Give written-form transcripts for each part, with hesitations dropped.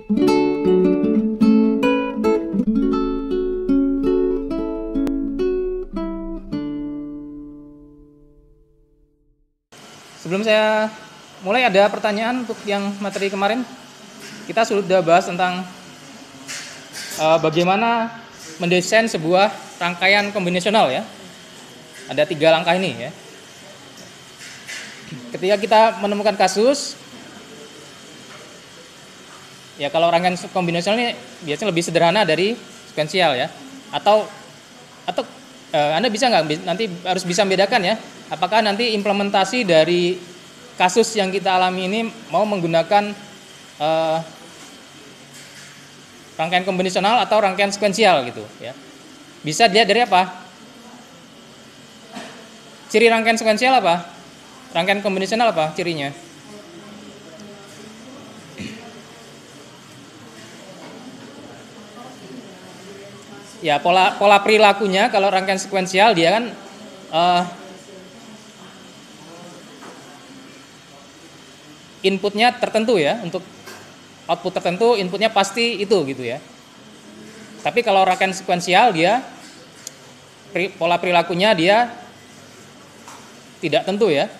Sebelum saya mulai, ada pertanyaan untuk yang materi kemarin. Kita sudah bahas tentang bagaimana mendesain sebuah rangkaian kombinasional ya. Ada 3 langkah ini ya. Ketika kita menemukan kasus, ya kalau rangkaian kombinasional ini biasanya lebih sederhana dari sekuensial ya. Atau Anda bisa nggak, nanti harus bisa membedakan ya, apakah nanti implementasi dari kasus yang kita alami ini mau menggunakan rangkaian kombinasional atau rangkaian sekuensial gitu ya. Bisa dilihat dari apa? Ciri rangkaian sekuensial apa? Rangkaian kombinasional apa cirinya? Ya, pola perilakunya kalau rangkaian sekuensial dia kan inputnya tertentu ya, untuk output tertentu inputnya pasti itu gitu ya. Tapi kalau rangkaian sekuensial dia pola perilakunya dia tidak tentu ya.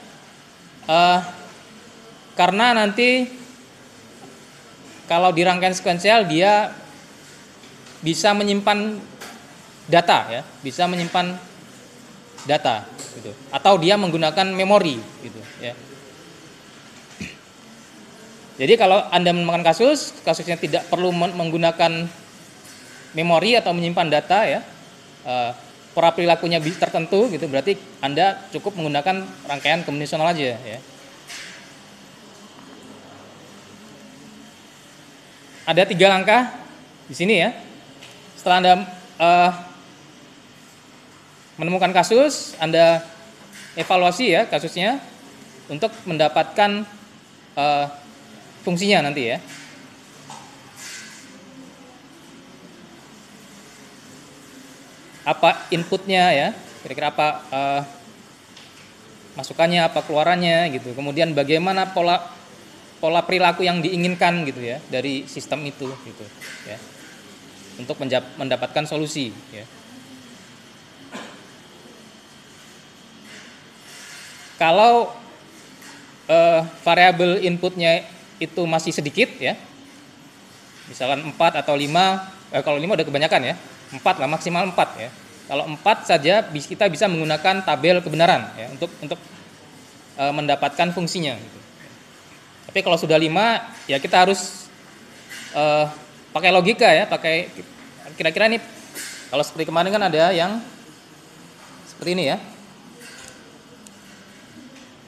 Karena nanti kalau di rangkaian sekuensial dia bisa menyimpan data ya, bisa menyimpan data gitu. Atau dia menggunakan memori gitu ya. Jadi kalau Anda menemukan kasusnya tidak perlu menggunakan memori atau menyimpan data ya, pola perilakunya tertentu gitu, berarti Anda cukup menggunakan rangkaian kombinasional aja ya. Ada 3 langkah di sini ya. Setelah Anda menemukan kasus, Anda evaluasi ya kasusnya untuk mendapatkan fungsinya nanti ya. Apa inputnya ya, kira-kira apa masukannya, apa keluarannya gitu. Kemudian bagaimana pola perilaku yang diinginkan gitu ya dari sistem itu gitu ya. Untuk mendapatkan solusi ya. Kalau variabel inputnya itu masih sedikit ya, misalkan 4 atau 5, kalau 5 udah kebanyakan ya, 4 lah, maksimal 4 ya. Kalau 4 saja kita bisa menggunakan tabel kebenaran ya untuk mendapatkan fungsinya gitu. Tapi kalau sudah 5 ya kita harus pakai logika ya, pakai kira-kira ini. Kalau seperti kemarin kan ada yang seperti ini ya.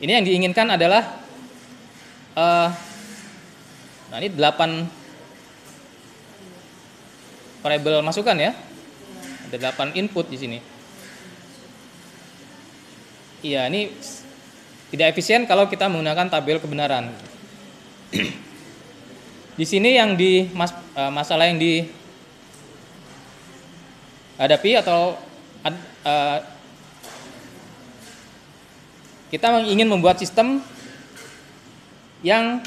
Ini yang diinginkan adalah nah ini 8 variabel masukan ya. Ada 8 input di sini. Iya, ini tidak efisien kalau kita menggunakan tabel kebenaran. Di sini yang masalah yang dihadapi atau kita ingin membuat sistem yang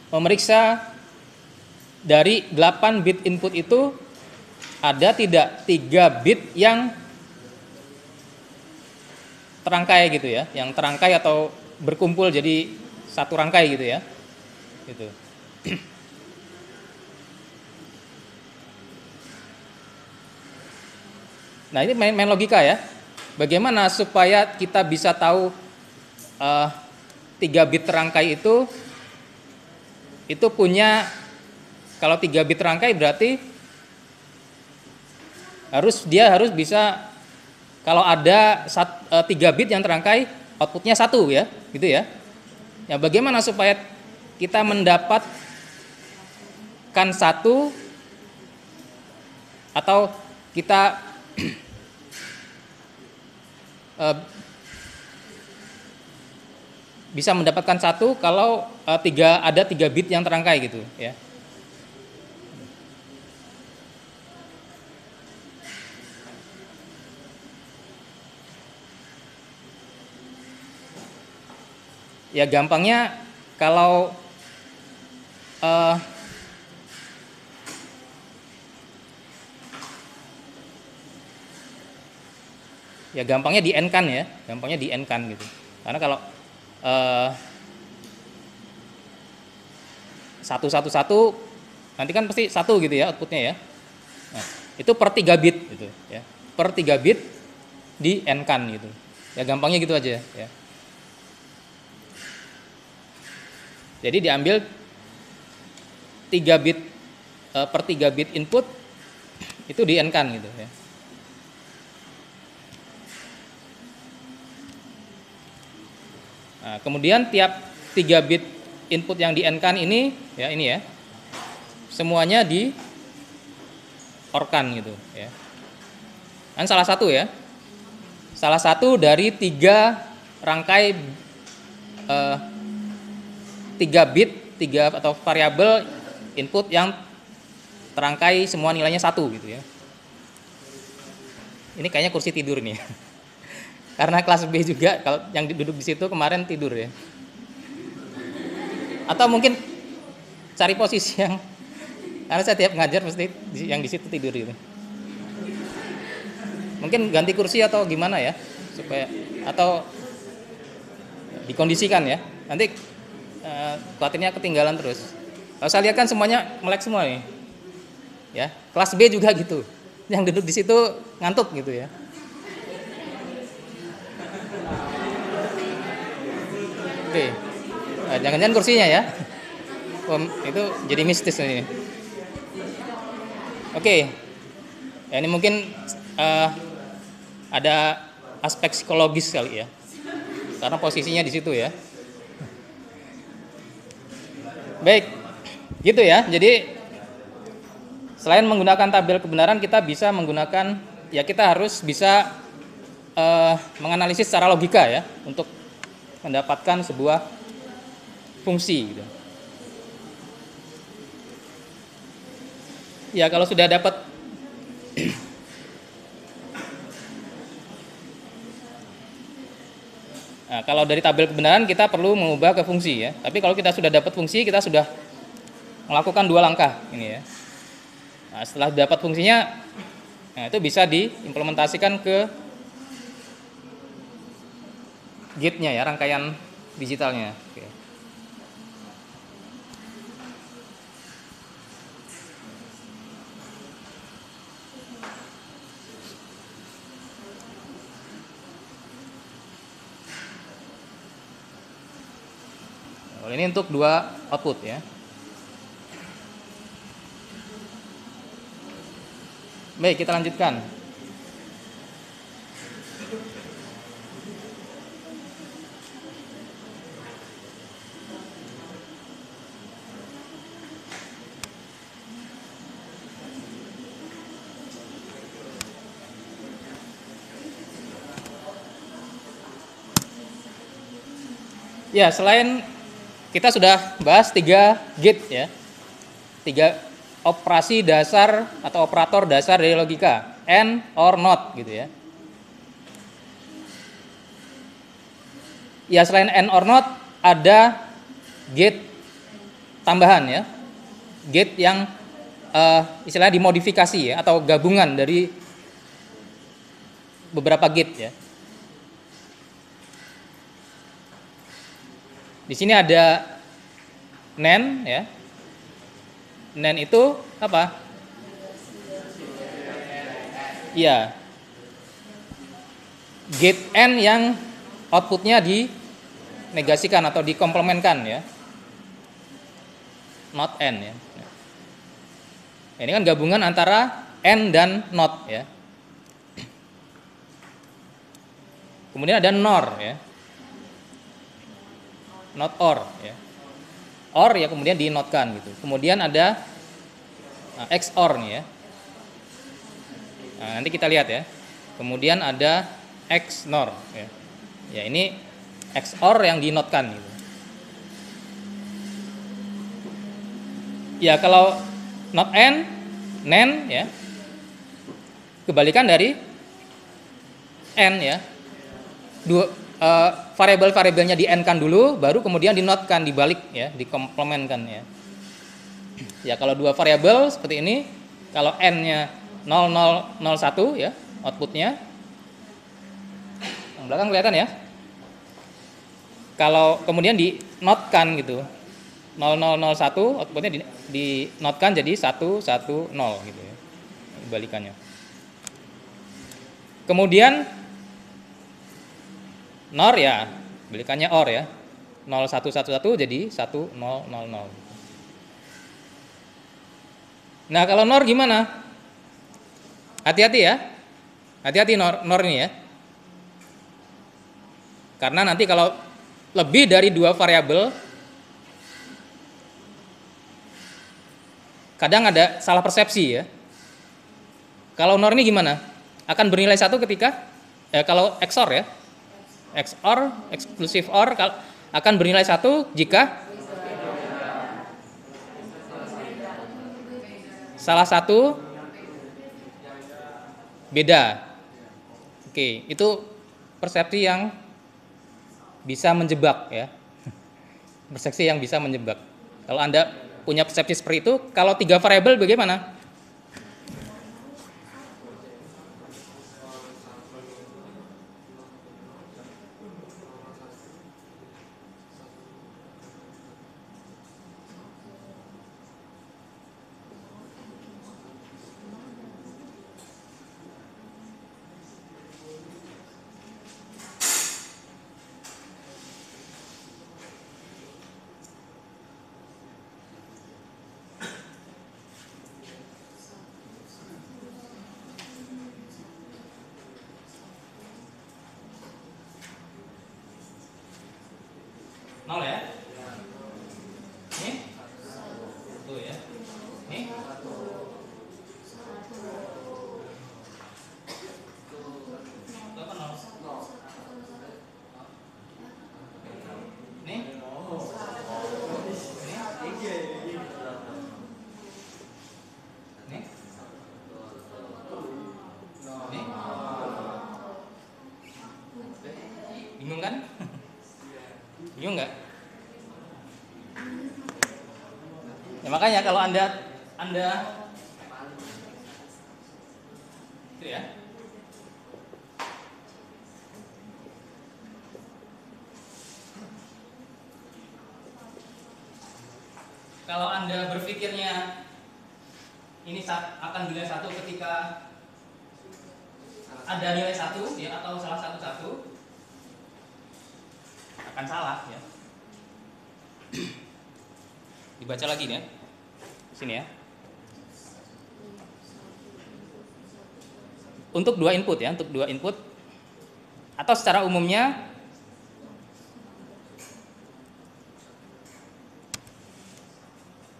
memeriksa dari 8 bit input itu ada tidak 3 bit yang terangkai gitu ya, yang terangkai atau berkumpul jadi satu rangkai gitu ya. Gitu. Nah, ini main logika ya. Bagaimana supaya kita bisa tahu 3 bit terangkai itu punya, kalau 3 bit terangkai berarti dia harus bisa, kalau ada 3 bit yang terangkai outputnya 1 ya, gitu ya. Ya, bagaimana supaya kita mendapatkan 1 atau kita bisa mendapatkan 1 kalau ada 3 bit yang terangkai gitu ya. Ya gampangnya kalau Ya gampangnya di n-kan ya, gampangnya di n-kan gitu. Karena kalau satu satu satu nanti kan pasti satu gitu ya outputnya ya. Nah, itu per 3 bit gitu ya. Per 3 bit di n-kan gitu. Ya gampangnya gitu aja ya. Jadi diambil 3 bit per 3 bit input itu di n-kan gitu ya. Nah, kemudian tiap 3 bit input yang di n-kan ini ya, semuanya di or-kan gitu ya. Kan salah satu ya. Salah satu dari 3 rangkai 3 bit, 3 atau variabel input yang terangkai semua nilainya 1 gitu ya. Ini kayaknya kursi tidur nih. Karena kelas B juga, kalau yang duduk di situ kemarin tidur ya. Atau mungkin cari posisi yang, karena saya tiap ngajar pasti yang di situ tidur gitu. Mungkin ganti kursi atau gimana ya, supaya, atau dikondisikan ya. Nanti khawatirnya ketinggalan terus. Kalau saya lihat kan semuanya melek semua nih. Ya, kelas B juga gitu. Yang duduk di situ ngantuk gitu ya. Oke. Jangan-jangan kursinya ya. Itu jadi mistis ini. Oke. Ya, ini mungkin ada aspek psikologis kali ya. Karena posisinya di situ ya. Baik. Gitu ya. Jadi selain menggunakan tabel kebenaran, kita bisa menggunakan, ya kita harus bisa menganalisis secara logika ya untuk mendapatkan sebuah fungsi gitu. Ya kalau sudah dapat nah, kalau dari tabel kebenaran kita perlu mengubah ke fungsi ya. Tapi kalau kita sudah dapat fungsi, kita sudah melakukan 2 langkah ini ya. Nah, setelah dapat fungsinya, nah itu bisa diimplementasikan ke gate-nya ya, rangkaian digitalnya. Oke. Nah, ini untuk 2 output ya. Baik, kita lanjutkan. Ya, selain kita sudah bahas 3 gate ya. 3 operasi dasar atau operator dasar dari logika, and, or, not gitu ya. Ya, selain and or not ada gate tambahan ya. Gate yang istilahnya dimodifikasi ya, atau gabungan dari beberapa gate ya. Di sini ada NAND ya. NAND itu apa? Iya. Gate N yang outputnya dinegasikan atau dikomplementkan ya. Not N ya. Ini kan gabungan antara N dan not ya. Kemudian ada NOR ya. Not or ya. Or ya kemudian dinotkan gitu. Kemudian ada XOR nih ya. Nah, nanti kita lihat ya. Kemudian ada XNOR ya. Ya ini XOR yang dinotkan gitu. Ya kalau not N, NAND ya. Kebalikan dari N ya. Variabel-variabelnya di N-kan dulu, baru kemudian dinotkan, dibalik ya, dikomplementkan ya. Ya kalau 2 variabel seperti ini, kalau N-nya 0001 ya, outputnya. Yang belakang kelihatan ya. Kalau kemudian di notkan gitu, 0001 outputnya di notkan jadi 110 gitu ya, balikannya. Kemudian NOR ya, balikannya OR ya, 0111 jadi 1000. Nah kalau NOR gimana? Hati-hati ya, hati-hati NOR ini ya. Karena nanti kalau lebih dari 2 variabel, kadang ada salah persepsi ya. Kalau NOR ini gimana? Akan bernilai 1 ketika, kalau XOR ya, XOR, exclusive OR akan bernilai 1 jika salah satu beda. Oke, itu persepsi yang bisa menjebak ya. Persepsi yang bisa menjebak. Kalau Anda punya persepsi seperti itu, kalau 3 variabel bagaimana? Nol ya? Ini? Tuh ya. Ini? Itu apa nol? Ini? Ini? Ini? Bingung kan? Bingung nggak? Ya makanya kalau anda itu ya. Kalau Anda berpikirnya ini akan nilai 1 ketika ada nilai 1 ya, atau salah satu akan salah ya. Dibaca lagi nih ya. Sini ya. Untuk 2 input ya, untuk 2 input atau secara umumnya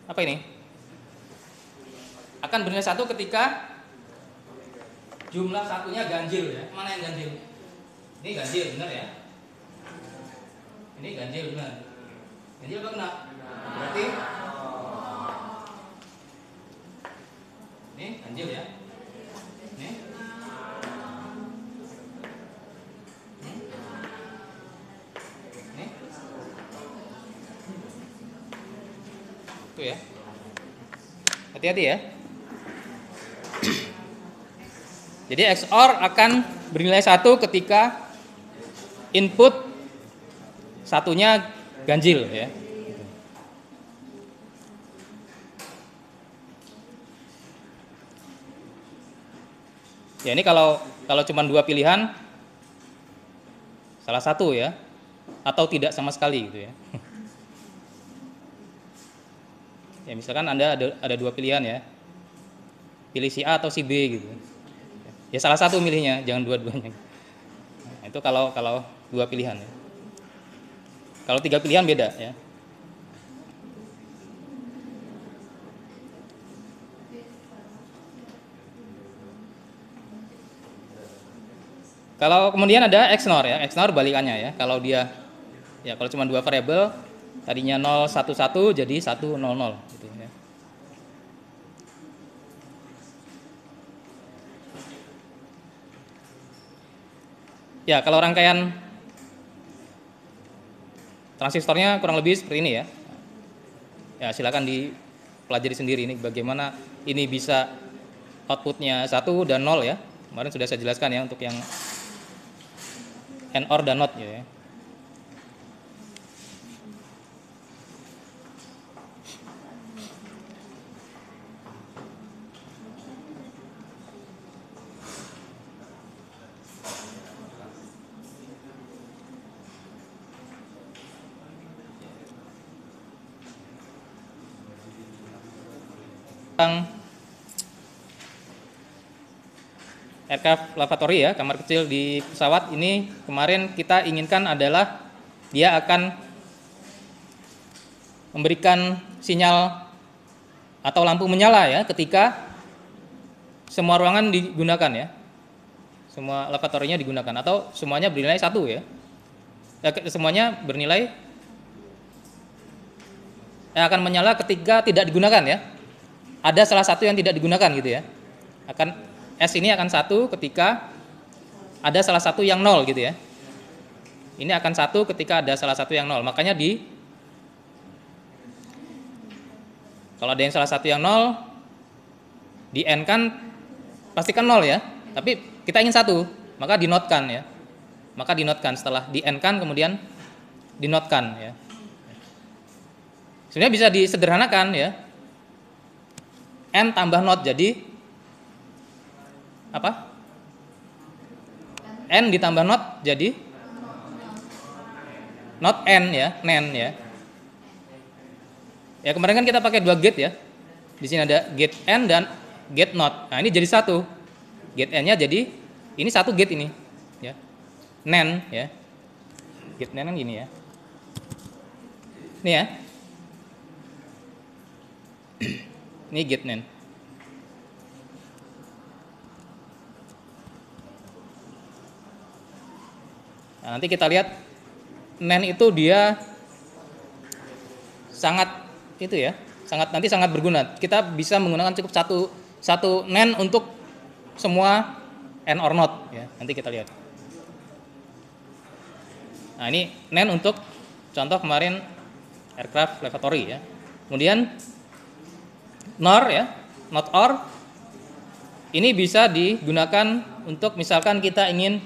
apa ini? Akan bernilai 1 ketika jumlah satunya ganjil ya. Mana yang ganjil? Ini ganjil benar ya. Ini ganjil benar. Ganjil apa enggak? Berarti ini ganjil ya. Ini. Ini. Itu ya. Hati-hati ya. Jadi XOR akan bernilai 1 ketika input satunya ganjil ya. Ya ini kalau cuma 2 pilihan, salah satu ya, atau tidak sama sekali gitu ya. Ya misalkan Anda ada 2 pilihan ya, pilih si A atau si B gitu. Ya salah satu milihnya, jangan dua-duanya. Nah, itu kalau 2 pilihan ya. Kalau 3 pilihan beda ya. Kalau kemudian ada XNOR ya, XNOR balikannya ya. Kalau dia ya kalau cuma 2 variabel, tadinya 011 jadi 100 gitu ya. Ya, kalau rangkaian transistornya kurang lebih seperti ini ya. Ya, silakan dipelajari sendiri ini bagaimana ini bisa outputnya 1 dan 0 ya. Kemarin sudah saya jelaskan ya untuk yang and or dan not gitu ya. Aircraft lavatory ya, kamar kecil di pesawat ini kemarin kita inginkan adalah dia akan memberikan sinyal atau lampu menyala ya ketika semua ruangan digunakan ya, semua lavatorinya digunakan atau semuanya bernilai 1 ya, semuanya bernilai akan menyala ketika tidak digunakan ya, ada salah satu yang tidak digunakan gitu ya, S ini akan 1 ketika ada salah satu yang 0 gitu ya. Ini akan 1 ketika ada salah satu yang 0. Makanya kalau ada yang salah satu yang 0 di N kan pastikan 0 ya. Tapi kita ingin 1, maka dinotkan ya. Maka dinotkan setelah di N kan kemudian dinotkan ya. Sebenarnya bisa disederhanakan ya. N tambah not jadi apa? N ditambah not jadi not N ya, nen ya. Ya kemarin kan kita pakai 2 gate ya. Di sini ada gate N dan gate not. Nah, ini jadi 1. Gate N-nya jadi ini 1 gate ini ya. Nen ya. Gate nen kan gini ya. Ini ya. Ini gate nen. Nah, nanti kita lihat nen itu dia sangat itu ya, sangat berguna. Kita bisa menggunakan cukup satu nen untuk semua N or not ya. Nanti kita lihat. Nah, ini nen untuk contoh kemarin aircraft lavatory ya. Kemudian NOR ya, not or. Ini bisa digunakan untuk misalkan kita ingin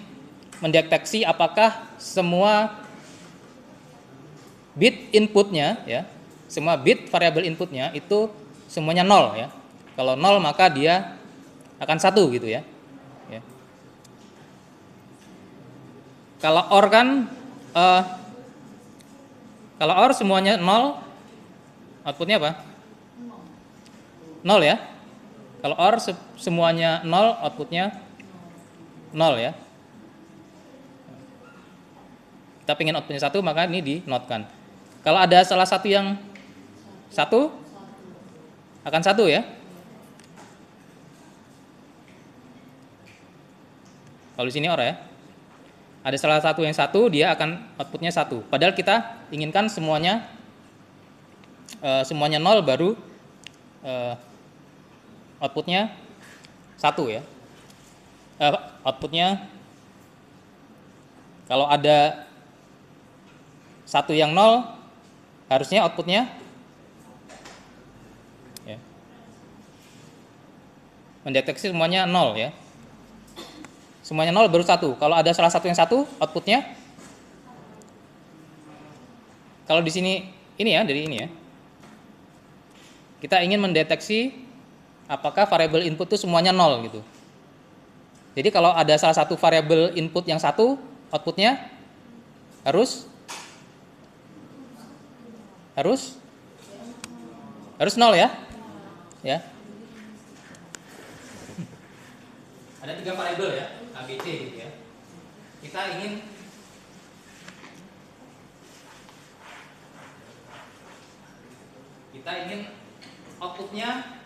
mendeteksi apakah semua bit inputnya ya, semua bit variabel inputnya itu semuanya 0 ya. Kalau 0 maka dia akan 1 gitu ya. Kalau OR kan kalau OR semuanya 0, outputnya apa? 0 ya. Kalau OR semuanya 0, outputnya 0 ya. Kita pengen outputnya 1, maka ini dinotkan. Kalau ada salah satu yang 1, akan 1 ya. Kalau di sini OR ya. Ada salah satu yang 1, dia akan outputnya 1. Padahal kita inginkan semuanya 0 baru outputnya 1 ya. Outputnya kalau ada 1 yang 0 harusnya outputnya ya, mendeteksi semuanya 0 ya. Semuanya 0 baru 1. Kalau ada salah satu yang 1 outputnya, kalau di sini ini ya, dari ini ya, kita ingin mendeteksi apakah variabel input itu semuanya 0 gitu. Jadi kalau ada salah satu variabel input yang 1, outputnya harus 0 ya. Ya. Ada 3 variabel ya, A, B, C gitu ya. Kita ingin outputnya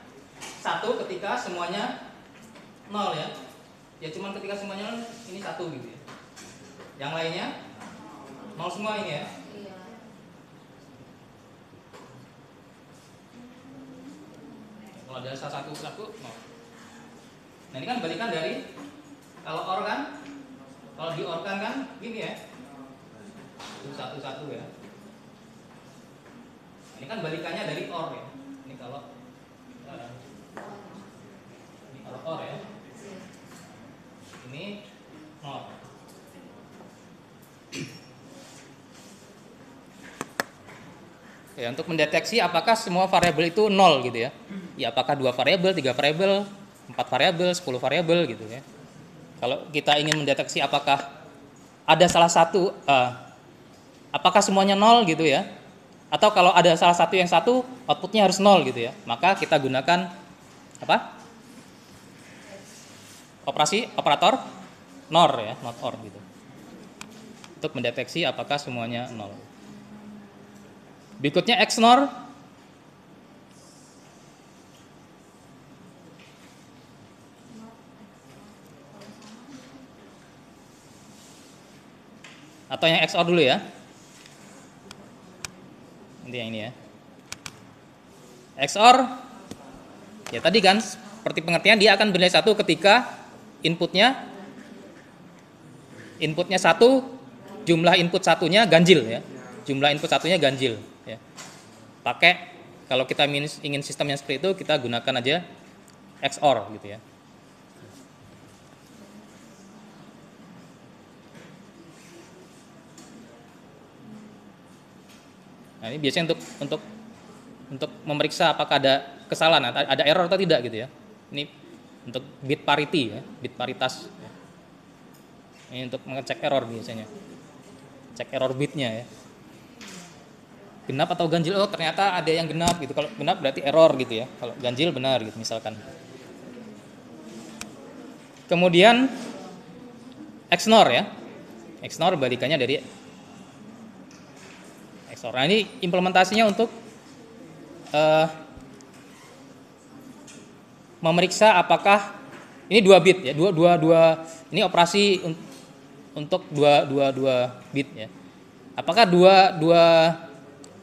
1 ketika semuanya 0 ya. Ya cuman ketika semuanya 0 ini 1 gitu ya. Yang lainnya 0 semua ini ya. Kalau ada salah satu 0. Nah ini kan balikan dari kalau OR kan, kalau di OR kan gini ya, 1 ya. Ini kan balikannya dari OR ya. Ini kalau OR ya. Ini 0. ya, untuk mendeteksi apakah semua variabel itu nol gitu ya. Ya apakah 2 variabel, 3 variabel, 4 variabel, 10 variabel gitu ya. Kalau kita ingin mendeteksi apakah ada salah satu apakah semuanya nol gitu ya. Atau kalau ada salah satu yang satu, outputnya harus nol gitu ya. Maka kita gunakan apa? Operator NOR ya, not OR gitu. Untuk mendeteksi apakah semuanya nol. Berikutnya XNOR. Atau yang XOR dulu ya. Nanti yang ini ya. XOR ya tadi kan seperti pengertian dia akan bernilai 1 ketika inputnya 1, jumlah input satunya ganjil ya. Jumlah input satunya ganjil ya. Pakai kalau kita ingin sistem yang seperti itu kita gunakan aja XOR gitu ya. Nah, ini biasanya untuk memeriksa apakah ada kesalahan, ada error atau tidak gitu ya. Ini untuk bit parity ya, bit paritas. Ini untuk mengecek error biasanya. Cek error bitnya ya. Genap atau ganjil, oh ternyata ada yang genap gitu. Kalau genap berarti error gitu ya. Kalau ganjil benar gitu misalkan. Kemudian XNOR ya. XNOR balikannya dari XOR. Nah, ini implementasinya untuk memeriksa apakah ini 2 bit ya, ini operasi untuk dua bit ya. Apakah dua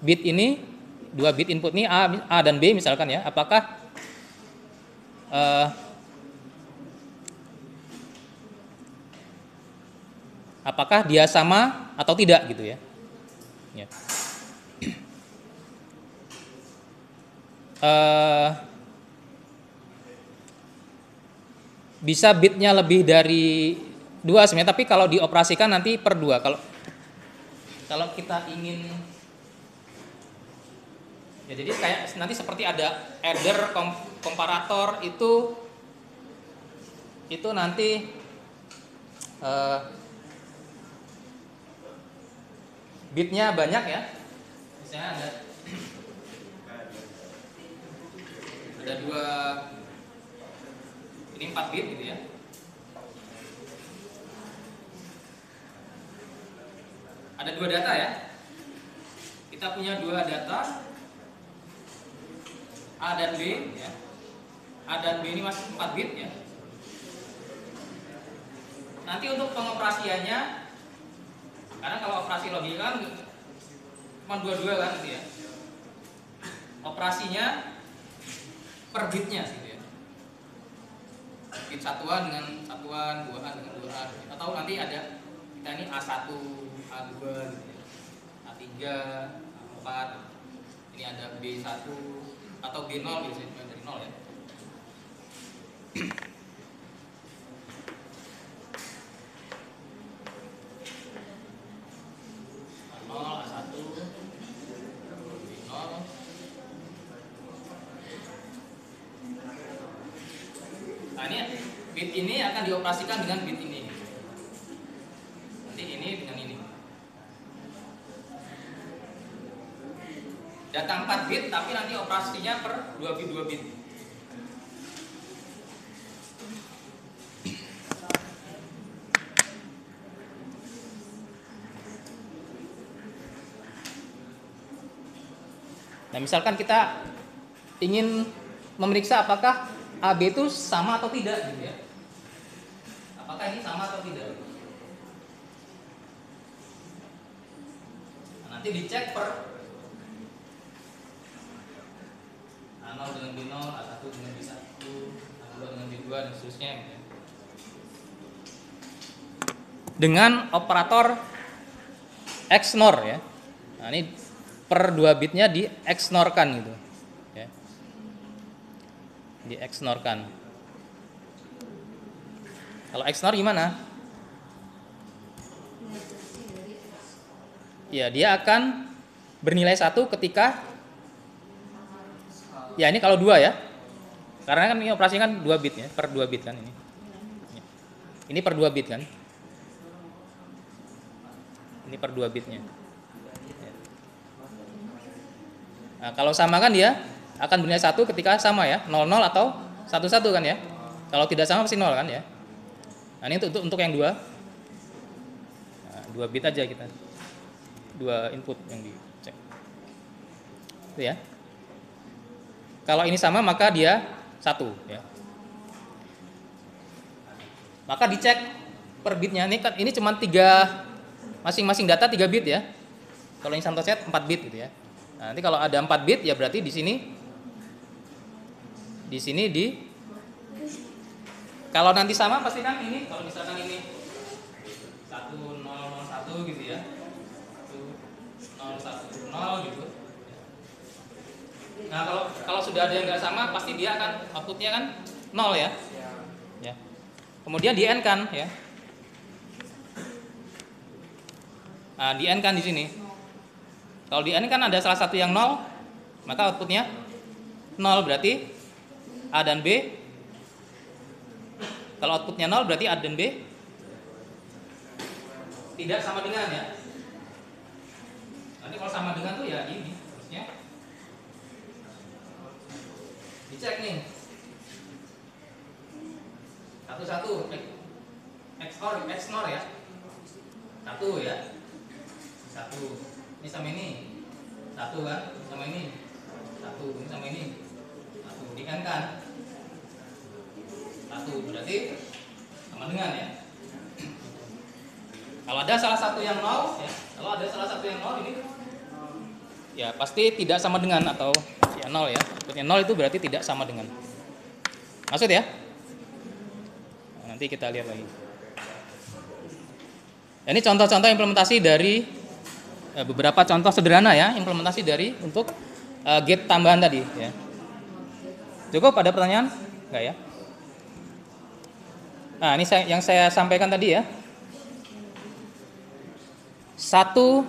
bit ini, 2 bit input ini A dan B misalkan ya, apakah dia sama atau tidak gitu ya. Ya. Bisa bitnya lebih dari 2 sebenarnya, tapi kalau dioperasikan nanti per 2. Kalau kita ingin ya, jadi kayak nanti seperti ada adder komparator itu nanti bitnya banyak ya. Misalnya ada 2, ini 4 bit gitu ya. Ada 2 data ya. Kita punya 2 data A dan B ya. A dan B ini masih 4 bit ya. Nanti untuk pengoperasiannya, karena kalau operasi logika kan cuma 2 kan gitu ya. Operasinya per bitnya gitu ya. Bit satuan dengan satuan, 2A dengan 2A. Atau nanti ada kita ini A1, A2 gitu ya. A3, A4. Ini ada B1 atau B0 biasanya dari 0 ya. Nah ini bit ini akan dioperasikan dengan bit ini. Nanti ini dengan ini. Data 4 bit tapi nanti operasinya per 2 bit. Nah misalkan kita ingin memeriksa apakah AB itu sama atau tidak gitu ya. Apakah ini sama atau tidak? Nah, nanti dicek per A0 dengan B0, A1 dengan B1, A2 dengan B2 dan seterusnya gitu ya. Dengan operator XNOR ya. Nah, ini per 2 bitnya di XNOR-kan gitu ya. Di XNOR-kan. Kalau XNOR gimana? Ya, dia akan bernilai 1 ketika Ya ini kalau 2 ya. Karena kan ini operasi kan 2 bit ya, per 2 bit kan ini. Ini per 2 bit kan. Ini per 2 bitnya. Nah, kalau sama kan dia akan bernilai 1 ketika sama ya, 00 atau 11 kan ya. Kalau tidak sama pasti 0 kan ya. Nah, ini untuk yang 2. Nah, 2 bit aja kita. 2 input yang dicek. Itu ya. Kalau ini sama maka dia 1 ya. Maka dicek per bitnya ini cuma 3 masing-masing data 3 bit ya. Kalau ini Santoset 4 bit gitu ya. Nah, nanti kalau ada 4 bit ya berarti di sini kalau nanti sama pasti kan ini kalau misalkan ini 1001 gitu ya. 1010 gitu. Nah, kalau sudah ada yang nggak sama pasti dia akan outputnya kan 0 ya. Ya. Kemudian di N kan ya. Nah, di N kan di sini. Kalau di N kan ada salah satu yang 0, maka outputnya 0 berarti A dan B. Kalau outputnya 0 berarti A dan B tidak sama dengan ya. Nanti kalau sama dengan tuh ya ini harusnya dicek nih. Satu XOR ya. 1 ya. 1. Ini sama ini. 1 kan? Sama ini. 1 ini sama ini. 1 di N kan? 1 berarti sama dengan ya. Kalau ada salah satu yang 0 ya. Kalau ada salah satu yang 0 ini ya pasti tidak sama dengan atau ya 0 ya. Outputnya 0 itu berarti tidak sama dengan. Maksud ya? Nanti kita lihat lagi. Ini contoh-contoh implementasi dari beberapa contoh sederhana ya, implementasi dari untuk gate tambahan tadi ya. Cukup, ada pertanyaan? Enggak ya? Nah, ini yang saya sampaikan tadi ya. 1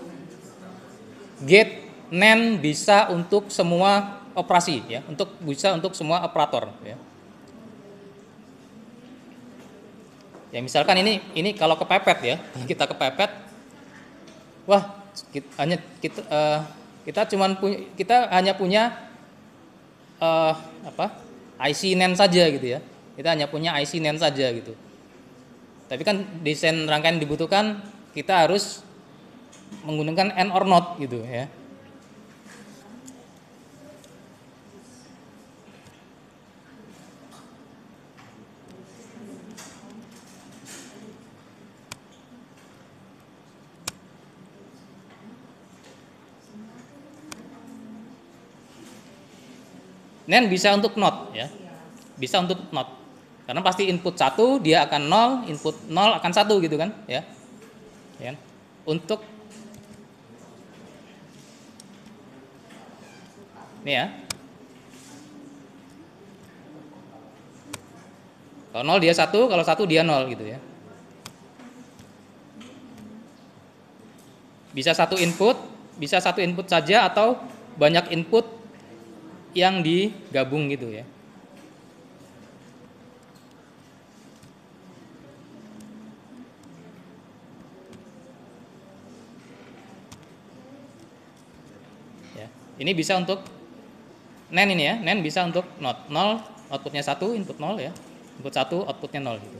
gate NAND bisa untuk semua operasi ya, bisa untuk semua operator ya. Ya misalkan ini kalau kepepet ya, kita kepepet, wah kita hanya punya IC NAND saja gitu ya. Kita hanya punya IC NAND saja gitu. Tapi kan desain rangkaian dibutuhkan kita harus menggunakan AND or NOT gitu ya. NAND bisa untuk NOT ya. Bisa untuk NOT. Karena pasti input 1 dia akan 0, input 0 akan 1 gitu kan ya. Ya. Untuk ini ya. Kalau 0 dia 1, kalau 1 dia 0 gitu ya. Bisa satu input saja atau banyak input yang digabung gitu ya. Ya. Ini bisa untuk NAND ini ya, NAND bisa untuk NOT 0, outputnya 1, input 0 ya. Input 1, outputnya 0 gitu.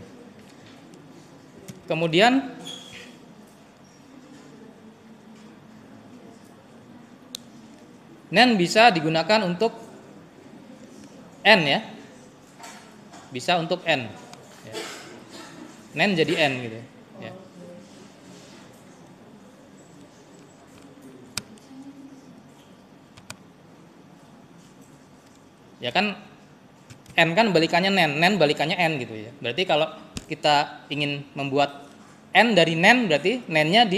Kemudian NAND bisa digunakan untuk N ya. Bisa untuk N. Ya. NAND jadi N gitu ya. Ya kan N kan balikannya NAND, NAND balikannya N gitu ya. Berarti kalau kita ingin membuat N dari NAND berarti NAND-nya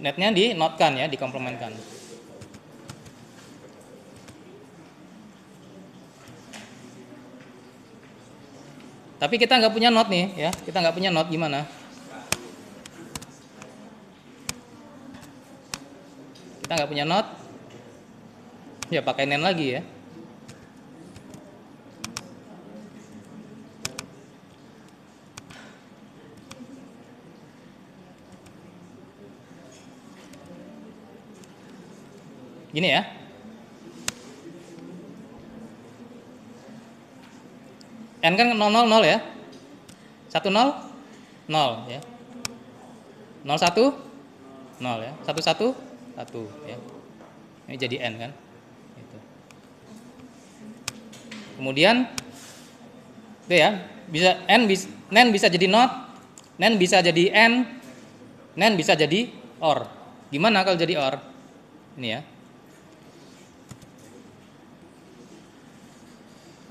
netnya di-notkan ya, dikomplementkan. Tapi kita nggak punya not nih ya, kita nggak punya not gimana? Kita nggak punya not, Ya pakai NAND lagi ya. Gini ya. N kan 0 0 0 ya. 1 0 0 ya. 0 1 0 ya. 1 1 1 ya. Ini jadi N kan. Gitu. Kemudian itu ya, bisa NAND bisa jadi NOT, NAND bisa jadi N, NAND bisa jadi OR. Gimana kalau jadi OR? Ini ya.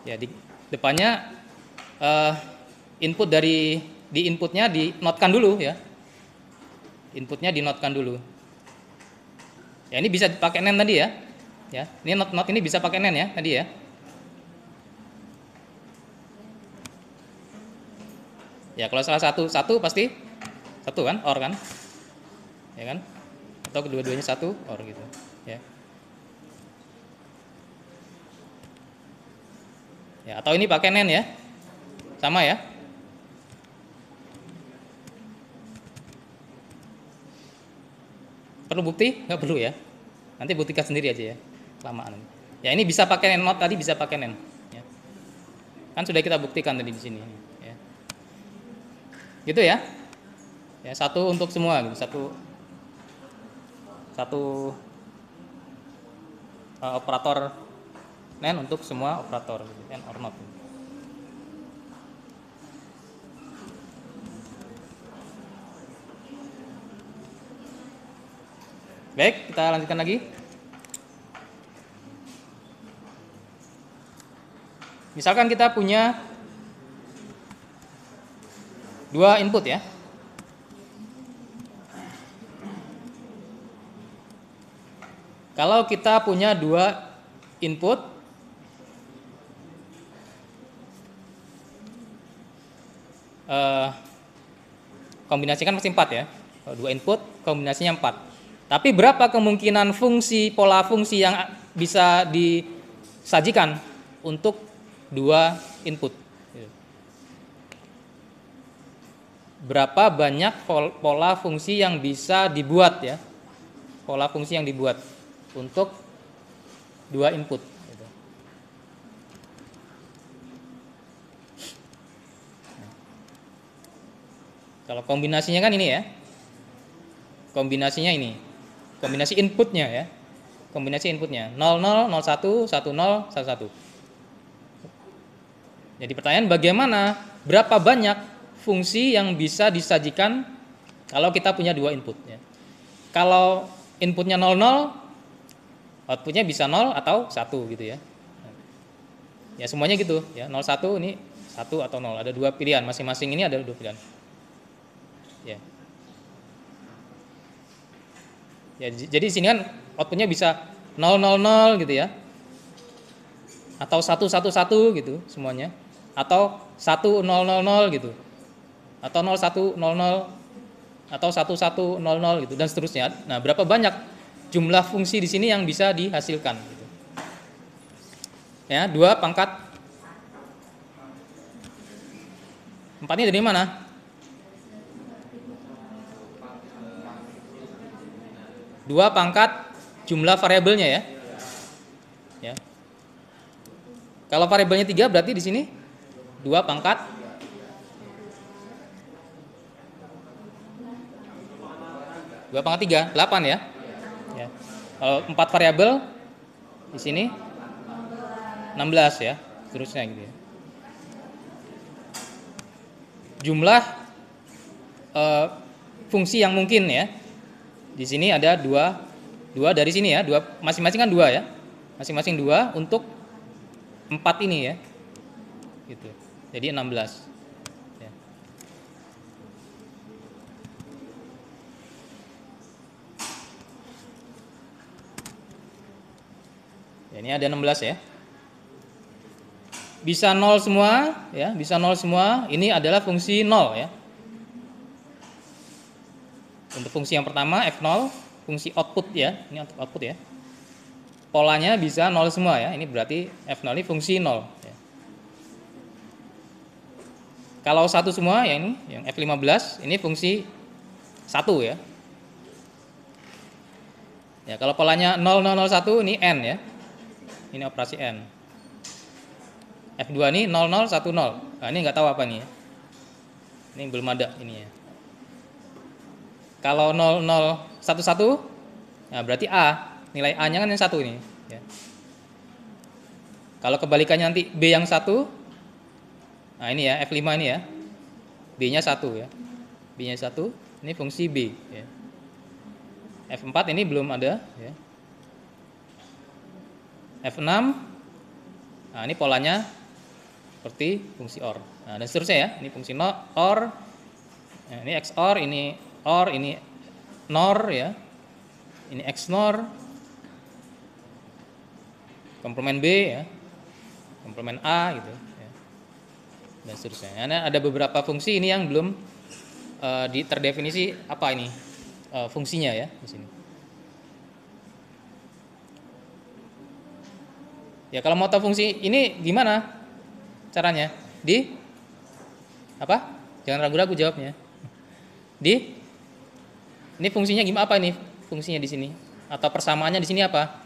Ya di depannya input di inputnya dinotkan dulu ya. Inputnya dinotkan dulu. Ya ini bisa pakai NAND tadi ya. Ya, ini not ini bisa pakai NAND ya tadi ya. Ya kalau salah satu pasti satu kan, OR kan, ya kan? Atau kedua-duanya satu OR gitu, ya. Ya atau ini pakai NAND ya, sama ya. Perlu bukti? Nggak perlu ya. Nanti buktikan sendiri aja ya, kelamaan. Ya ini bisa pakai NAND, tadi bisa pakai NAND. Ya. Kan sudah kita buktikan tadi di sini. Ya. Gitu ya. Ya satu untuk semua, gitu. Satu operator NAND untuk semua operator, gitu. NAND or not. Baik, kita lanjutkan lagi. Misalkan kita punya dua input ya. Kalau kita punya dua input, kombinasikan pasti 4 ya. Kalau dua input, kombinasinya 4. Tapi berapa kemungkinan pola fungsi yang bisa disajikan untuk dua input? Berapa banyak pola fungsi yang bisa dibuat ya? Pola fungsi yang dibuat untuk dua input. Kalau kombinasinya kan ini ya. Kombinasinya ini. Kombinasi inputnya ya. Kombinasi inputnya 00, 01, 10, 11. Jadi pertanyaan bagaimana, berapa banyak fungsi yang bisa disajikan kalau kita punya dua input ya. Kalau inputnya 00, outputnya bisa 0 atau 1 gitu ya. Ya semuanya gitu ya, 01 ini 1 atau 0. Ada dua pilihan, masing-masing ini ada dua pilihan. Ya. Ya, jadi di sini kan outputnya bisa 000 gitu ya, atau 111 gitu semuanya, atau 1000 gitu, atau 0100, atau 1100 gitu dan seterusnya. Nah, berapa banyak jumlah fungsi di sini yang bisa dihasilkan? Gitu. Ya, 2 pangkat 4 ini dari mana? Dua pangkat jumlah variabelnya ya. Ya. Kalau variabelnya 3 berarti di sini 2 pangkat 2 pangkat 3, 8 ya. Ya. Kalau 4 variabel di sini 16 ya, seterusnya gitu ya. Jumlah fungsi yang mungkin ya. Di sini ada dua dari sini ya, masing-masing kan 2 ya, masing-masing 2 untuk 4 ini ya, gitu. Jadi 16. Ya. Ya, ini ada 16 ya. Bisa 0 semua ya, bisa 0 semua. Ini adalah fungsi 0 ya. Untuk fungsi yang pertama F0, fungsi output ya, ini untuk output ya. polanya bisa 0 semua ya. Ini berarti F0 ini fungsi 0 ya. Kalau 1 semua ya ini yang F15 ini fungsi 1 ya. Ya, kalau polanya 0001 ini N ya. Ini operasi N. F2 ini 0010. Nah, ini nggak tahu apa nih ya. Ini belum ada ini ya. Kalau 0011 nah berarti A. Nilai A-nya kan yang 1 ini ya. Kalau kebalikannya nanti B yang 1. Nah, ini ya F5 ini ya. B-nya 1 ya. B-nya 1, ini fungsi B ya. F4 ini belum ada ya. F6. Nah, ini polanya seperti fungsi OR. Nah, dan seterusnya ya. Ini fungsi OR. Nah, ini XOR, ini OR, ini NOR ya. Ini XNOR. Komplement B ya. Komplement A gitu ya. Dan seterusnya. Nah, ada beberapa fungsi ini yang belum terdefinisi apa ini fungsinya ya di sini. Ya kalau mau tahu fungsi ini gimana caranya? Di apa? Jangan ragu-ragu jawabnya. Ini fungsinya gimana, apa ini fungsinya di sini? Atau persamaannya di sini apa?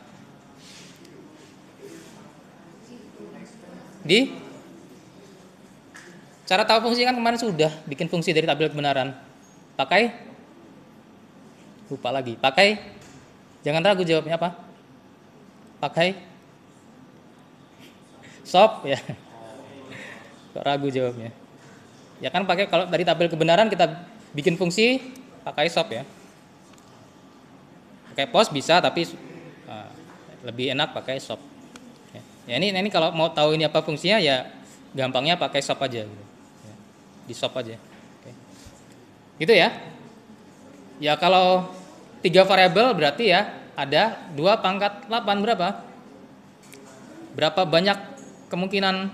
Cara tahu fungsi kan kemarin sudah bikin fungsi dari tabel kebenaran. Pakai lupa lagi. Pakai jangan ragu jawabnya apa? Pakai SOP ya. Kok ragu jawabnya? Ya kan pakai, kalau dari tabel kebenaran kita bikin fungsi pakai SOP ya. Pakai POS bisa, tapi lebih enak pakai SOP. Ya ini kalau mau tahu ini apa fungsinya ya gampangnya pakai SOP aja gitu. Ya, di SOP aja. Oke. Gitu ya. Ya kalau 3 variabel berarti ya ada 2 pangkat 8 berapa? Berapa banyak kemungkinan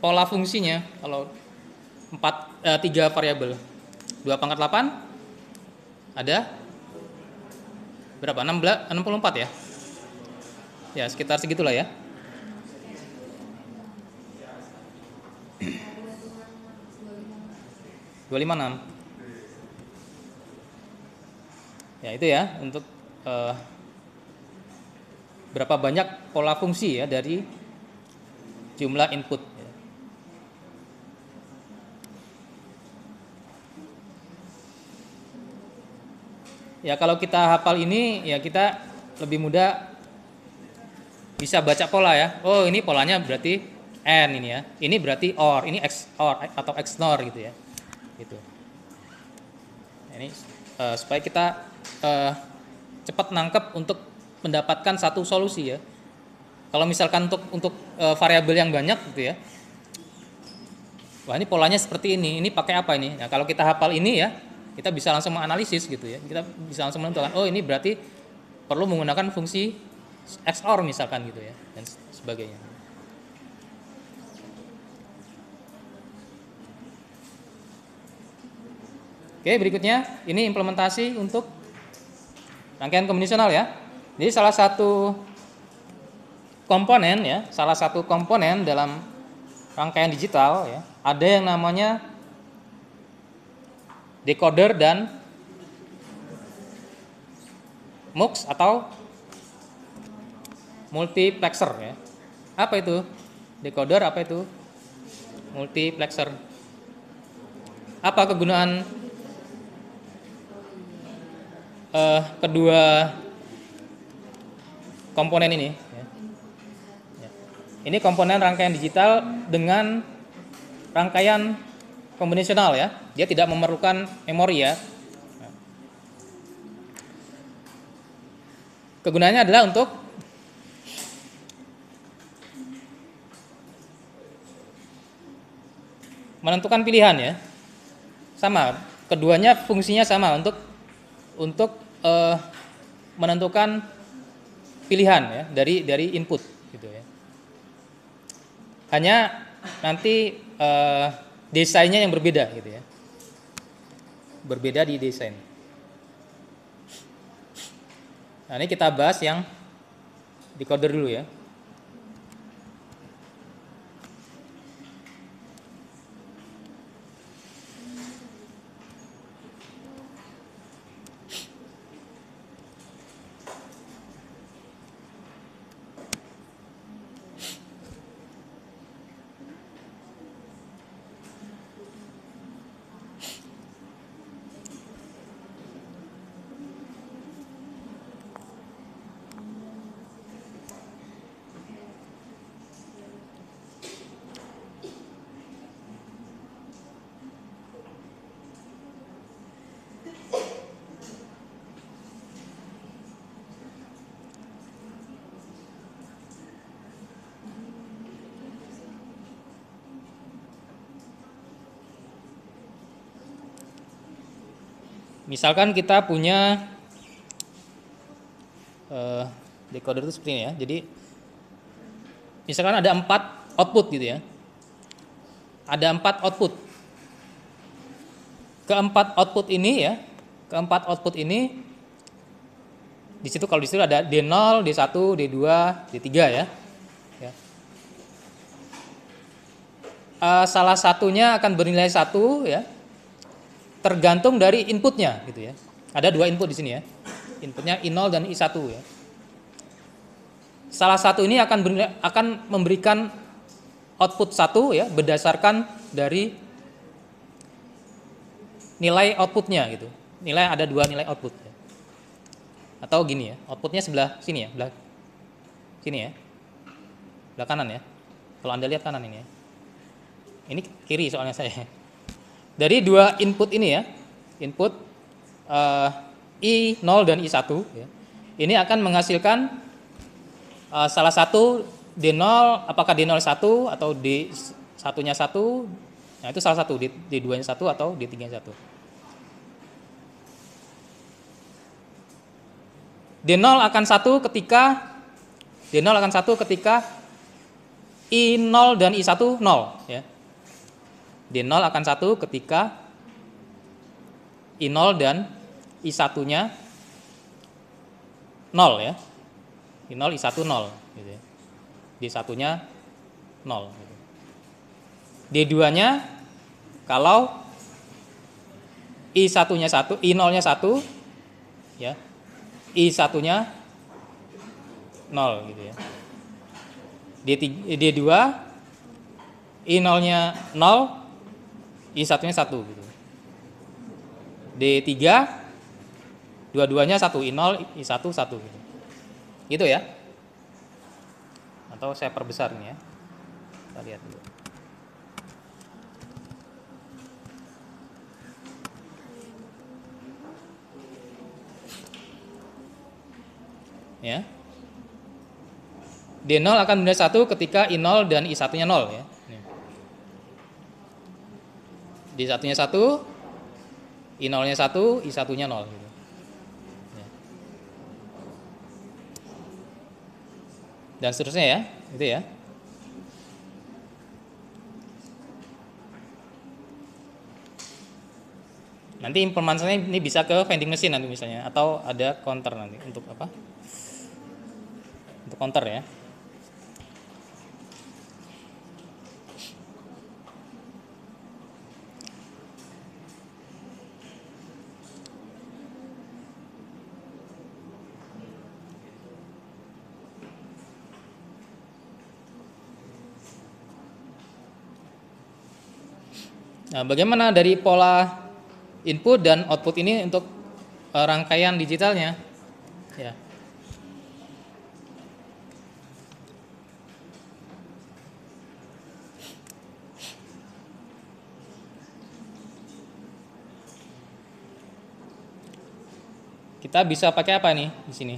pola fungsinya kalau 3 variabel? 2 pangkat 8 ada berapa? 64 ya? Ya sekitar segitulah ya. (256) Ya itu ya untuk berapa banyak pola fungsi ya dari jumlah input. Ya kalau kita hafal ini ya kita lebih mudah bisa baca pola ya. Oh ini polanya berarti N ini ya. Ini berarti OR, ini XOR atau XNOR gitu ya. Gitu. Ini supaya kita cepat nangkep untuk mendapatkan satu solusi ya. Kalau misalkan untuk variabel yang banyak gitu ya. Wah ini polanya seperti ini pakai apa ini? Nah kalau kita hafal ini ya, kita bisa langsung menganalisis gitu ya. Kita bisa langsung menentukan, oh ini berarti perlu menggunakan fungsi XOR misalkan gitu ya, dan sebagainya. Oke, berikutnya ini implementasi untuk rangkaian kombinasional ya. Jadi salah satu komponen dalam rangkaian digital ya, ada yang namanya decoder dan MUX atau multiplexer ya. Apa itu decoder, apa itu multiplexer? Apa kegunaan kedua komponen ini ya. Ini komponen rangkaian digital dengan rangkaian kombinasional ya. Dia tidak memerlukan memori ya. Kegunaannya adalah untuk menentukan pilihan ya. Sama, keduanya fungsinya sama untuk menentukan pilihan ya dari input gitu ya. Hanya nanti desainnya yang berbeda gitu ya. Berbeda di desain. Nah, ini kita bahas yang decoder dulu ya. Misalkan kita punya decoder itu seperti ini ya. Jadi misalkan ada 4 output gitu ya. Ada 4 output. Keempat output ini ya, keempat output ini di situ kalau di situ ada D0, D1, D2, D3 ya. Ya. Salah satunya akan bernilai 1 ya. Tergantung dari inputnya gitu ya. Ada 2 input di sini ya. Inputnya I0 dan I1 ya. Salah satu ini akan memberikan output 1 ya berdasarkan dari nilai outputnya gitu. Nilai ada 2 nilai output ya. Atau gini ya, outputnya sebelah sini ya, belah sini ya. Belah kanan ya. Kalau Anda lihat kanan ini ya. Ini kiri soalnya saya. Dari 2 input ini ya, input I0 dan I1 ya, ini akan menghasilkan salah satu D0, apakah D0 1 atau D1-nya 1, nah itu salah satu, D2-nya 1 atau D3-nya 1. D0 akan 1 ketika I0 dan I1 0 ya. D0 akan 1 ketika I0 dan I1-nya 0 ya. I0, I1 0 gitu ya. D1-nya 0 gitu. D2-nya kalau I1-nya 1, I0-nya 1 ya. I1-nya 0 gitu ya. D2 I0-nya 0, I1-nya 1 gitu. D3 dua-duanya 1, I0, I1 1 gitu. Gitu ya. Atau saya perbesar ini ya. Kita lihat dulu. Ya. D0 akan bernilai 1 ketika I0 dan I1-nya 0 ya. D1-nya 1, I0-nya 1, I1-nya 0 gitu. Ya. Dan seterusnya ya, gitu ya. Nanti implementasinya ini bisa ke vending machine nanti misalnya, atau ada counter nanti untuk apa? Untuk counter ya. Nah, bagaimana dari pola input dan output ini untuk rangkaian digitalnya? Ya. Kita bisa pakai apa nih di sini?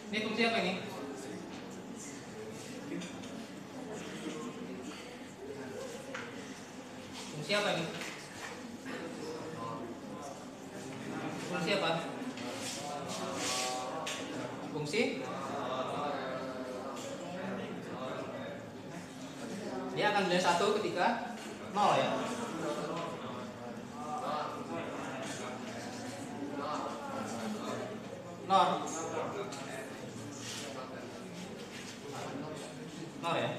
Ini fungsi apa ini? Fungsi apa ini? Fungsi apa? Fungsi? Dia akan nilai 1 ketika 0 ya. Nol. Nol ya.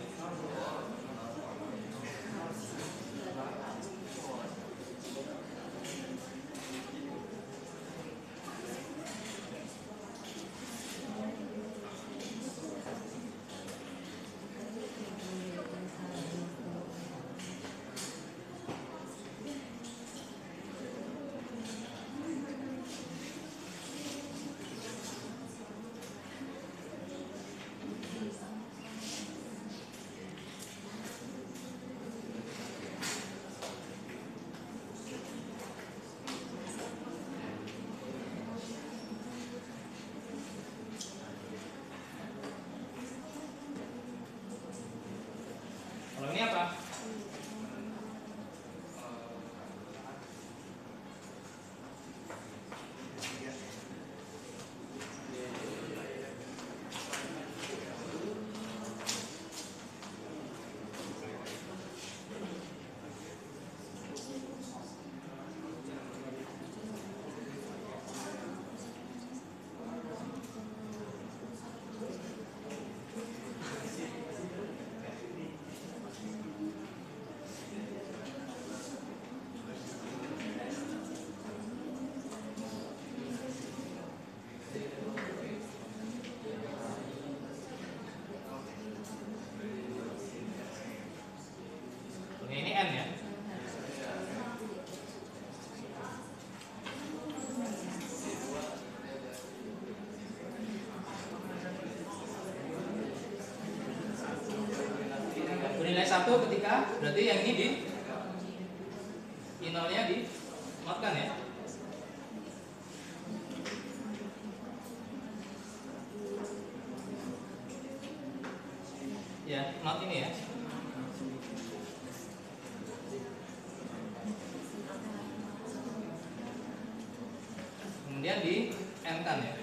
Kalau ini apa? Ini N ya. Bernilai 1 ketika berarti yang ini di nolnya di notkan ya. Ya, not ini ya. Kemudian di N kan ya.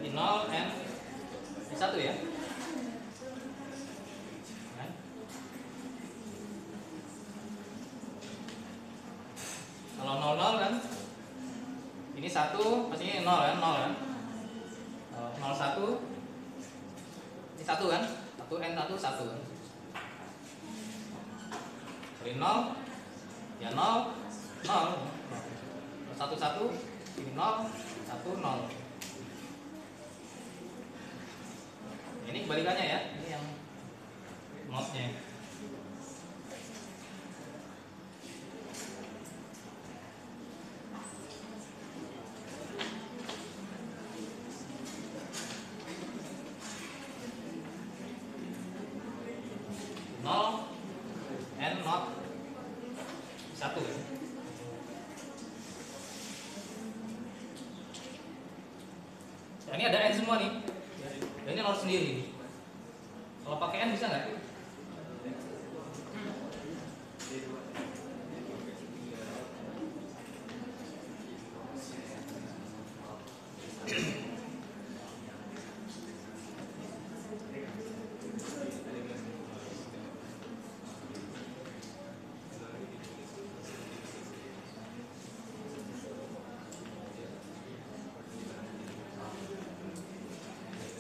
Di 0 N di 1 ya. Kan? Kalau 00 kan ini 1 pastinya 0 kan, 0 kan. 01 ini 1 kan. 1 N 1 1 kan. Dari 0 ya 0 0 1 1 ini 0 1 0. Ini kebalikannya ya. Ini yang notnya. Nol N not 1 ya. Nah, ini ada N semua nih. Dan ini nol sendiri. Kalau pakai N bisa nggak?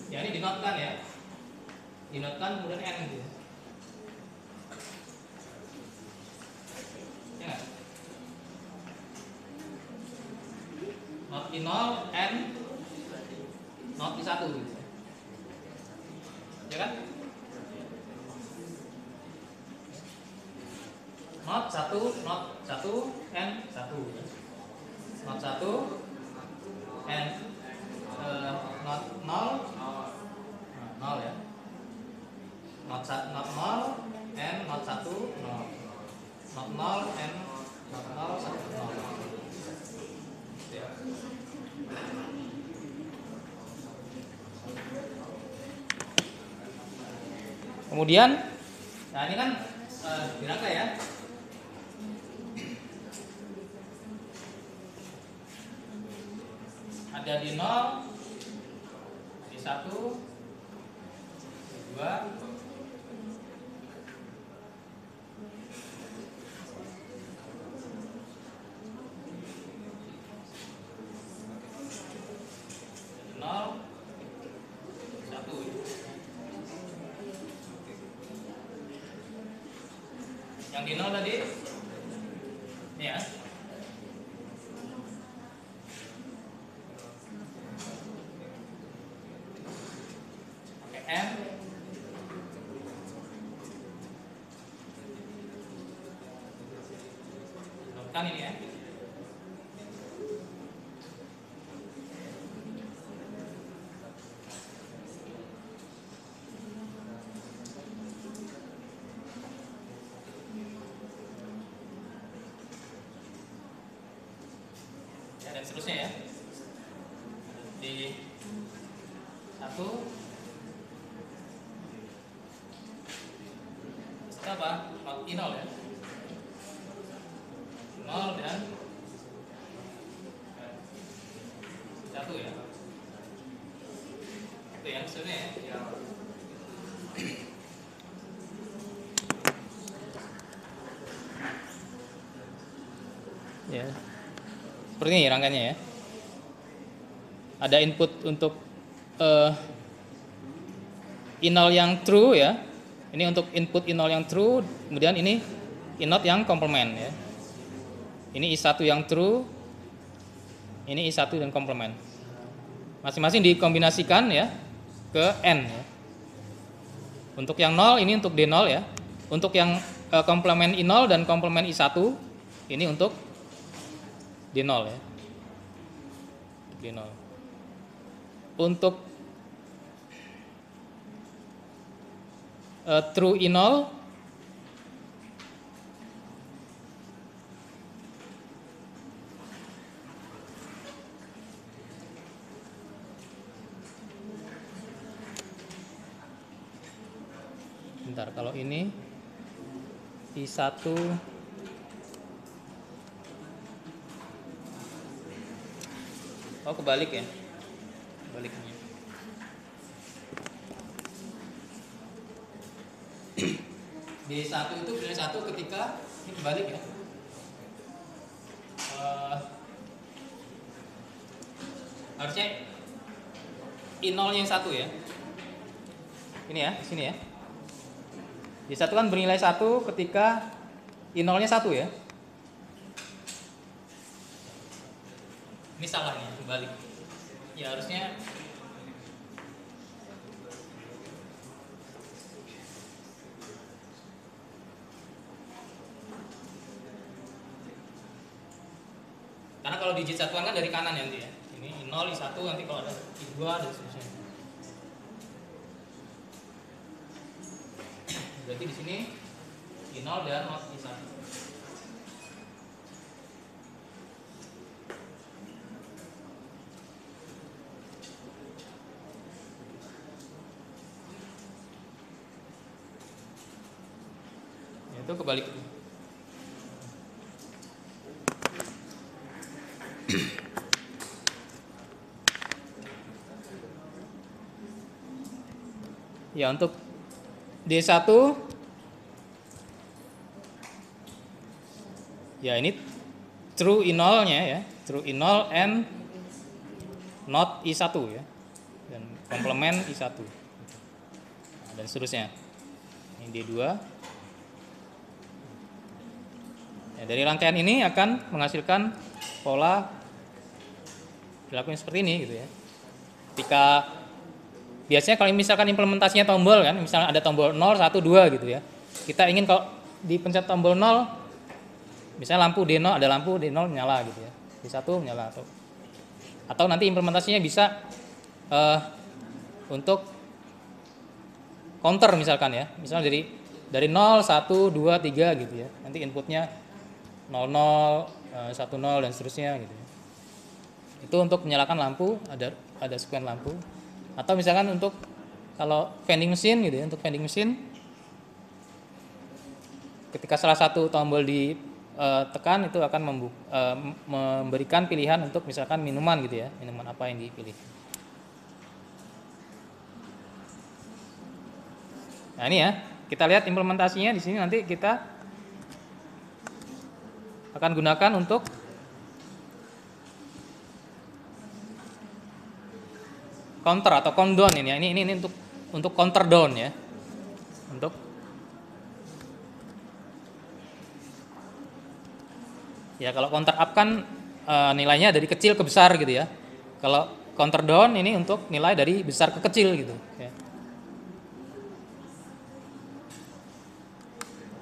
Ya ini dinotkan ya. Dinotkan kemudian N gitu. Ya nggak? Not di 0 N not di 1 gitu. Ya kan? Not 1 not 1 N 1. Not 1 N not 0 0 ya. Not 0 N not 1 0. Not 0 Kemudian, nah ini kan dirangkai ya. Ada di 0, di 1, di 2, di 0, 1. Yang di 0 tadi ini ya. Pakai M. Notkan ini ya. Dan seterusnya ya. Di 1 itu apa? Not I0 ya. 0 dan 1 ya. Itu yang seterusnya ya. Ya. Seperti ini rangkaiannya ya. Ada input untuk I0 yang true ya. Ini untuk input I0 yang true, kemudian ini I0 yang komplement ya. Ini I1 yang true, ini I1 dan komplement. Masing-masing dikombinasikan ya ke N ya. Untuk yang 0 ini untuk D0 ya. Untuk yang komplement I0 dan komplement I1 ini untuk D0 ya. D0. Untuk true I0 bentar, kalau ini I1 kebalik ya. Kebaliknya. Di 1 itu pilih 1 ketika ini kebalik ya. Harusnya I0 yang 1 ya. Ini ya, sini ya. Di 1 kan bernilai 1 ketika I0 nya 1 ya. Ini salah nih, kebalik. Ya harusnya karena kalau digit satuan kan dari kanan ya nanti ya. Ini I0, I1 nanti kalau ada I2 dan seterusnya. Berarti di sini I0 dan not I1. Itu kebalik. Ya untuk D1 ya ini true I0 nya ya, true I0 and not I1 ya, dan komplement I1 dan seterusnya. Ini D2 ya, dari rangkaian ini akan menghasilkan pola perilaku yang seperti ini gitu ya. Ketika biasanya kalau misalkan implementasinya tombol kan, misalnya ada tombol 0, 1, 2 gitu ya. Kita ingin kalau dipencet tombol 0, misalnya lampu D0, ada lampu D0 nyala gitu ya. D1 nyala atau nanti implementasinya bisa untuk counter misalkan ya. Misalnya dari 0, 1, 2, 3 gitu ya. Nanti inputnya 00, 10 dan seterusnya gitu ya. Itu untuk menyalakan lampu, ada sekuen lampu. Atau misalkan untuk kalau vending machine gitu ya, untuk vending machine Ketika salah satu tombol ditekan itu akan memberikan pilihan untuk misalkan minuman gitu ya, minuman apa yang dipilih. Nah ini ya, kita lihat implementasinya di sini, nanti kita akan gunakan untuk counter atau countdown ini ya. Ini untuk counter down ya. Untuk ya kalau counter up kan nilainya dari kecil ke besar gitu ya. Kalau counter down ini untuk nilai dari besar ke kecil gitu ya.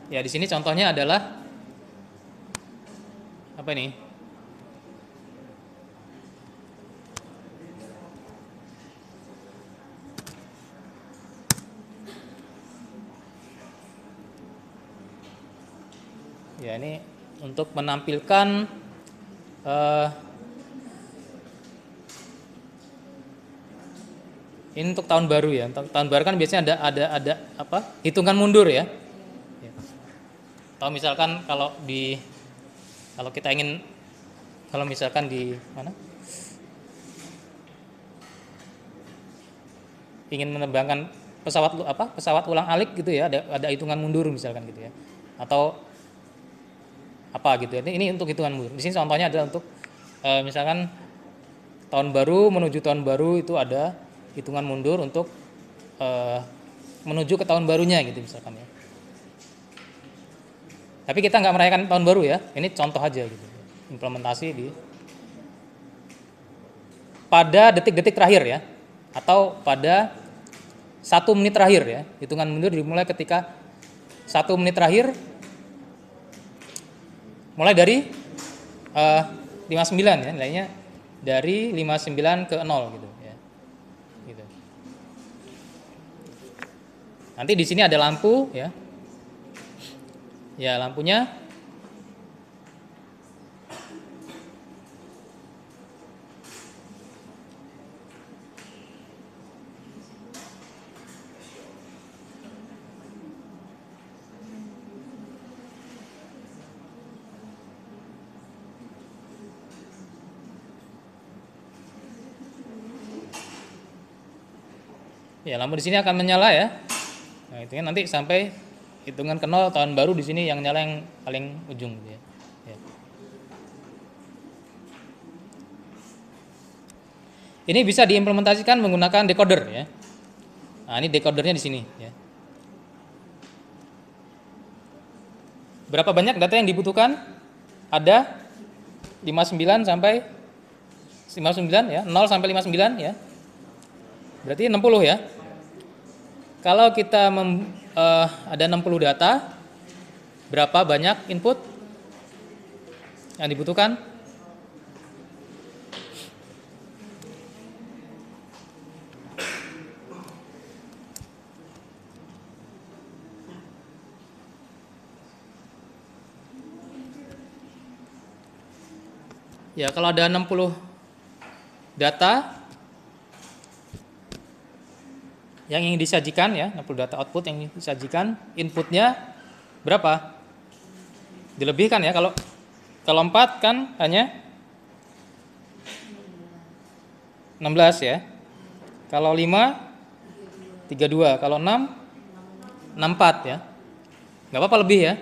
Ya di sini contohnya adalah apa ini? Ya ini untuk menampilkan ini untuk tahun baru ya. Untuk tahun baru kan biasanya ada apa? Hitungan mundur ya. Atau misalkan kalau kita ingin, kalau misalkan di mana? Ingin menerbangkan pesawat ulang-alik gitu ya, ada hitungan mundur misalkan gitu ya. Atau apa gitu ya. Ini untuk hitungan mundur. Di sini contohnya adalah untuk misalkan tahun baru menuju tahun baru itu ada hitungan mundur untuk menuju ke tahun barunya gitu misalkan ya. Tapi kita nggak merayakan tahun baru ya. Ini contoh aja gitu. Implementasi pada detik-detik terakhir ya, atau pada 1 menit terakhir ya. Hitungan mundur dimulai ketika 1 menit terakhir, mulai dari 59 ya, nilainya dari 59 ke 0 gitu ya. Gitu. Nanti di sini ada lampu ya. Ya, lampunya lampu di sini akan menyala ya. Nah, itu nanti sampai hitungan ke 0 tahun baru di sini yang nyala yang paling ujung gitu ya. Ya. Ini bisa diimplementasikan menggunakan decoder ya. Nah, ini decodernya di sini ya. Berapa banyak data yang dibutuhkan? Ada 59 sampai 59 ya, 0 sampai 59 ya. Berarti 60 ya. Kalau kita ada 60 data, berapa banyak input yang dibutuhkan? Ya, kalau ada 60 data yang ingin disajikan ya, 60 data output yang ingin disajikan, inputnya berapa? Dilebihkan ya. Kalau 4 kan hanya 16 ya. Kalau 5 32, kalau 6 64 ya. Nggak apa-apa lebih ya.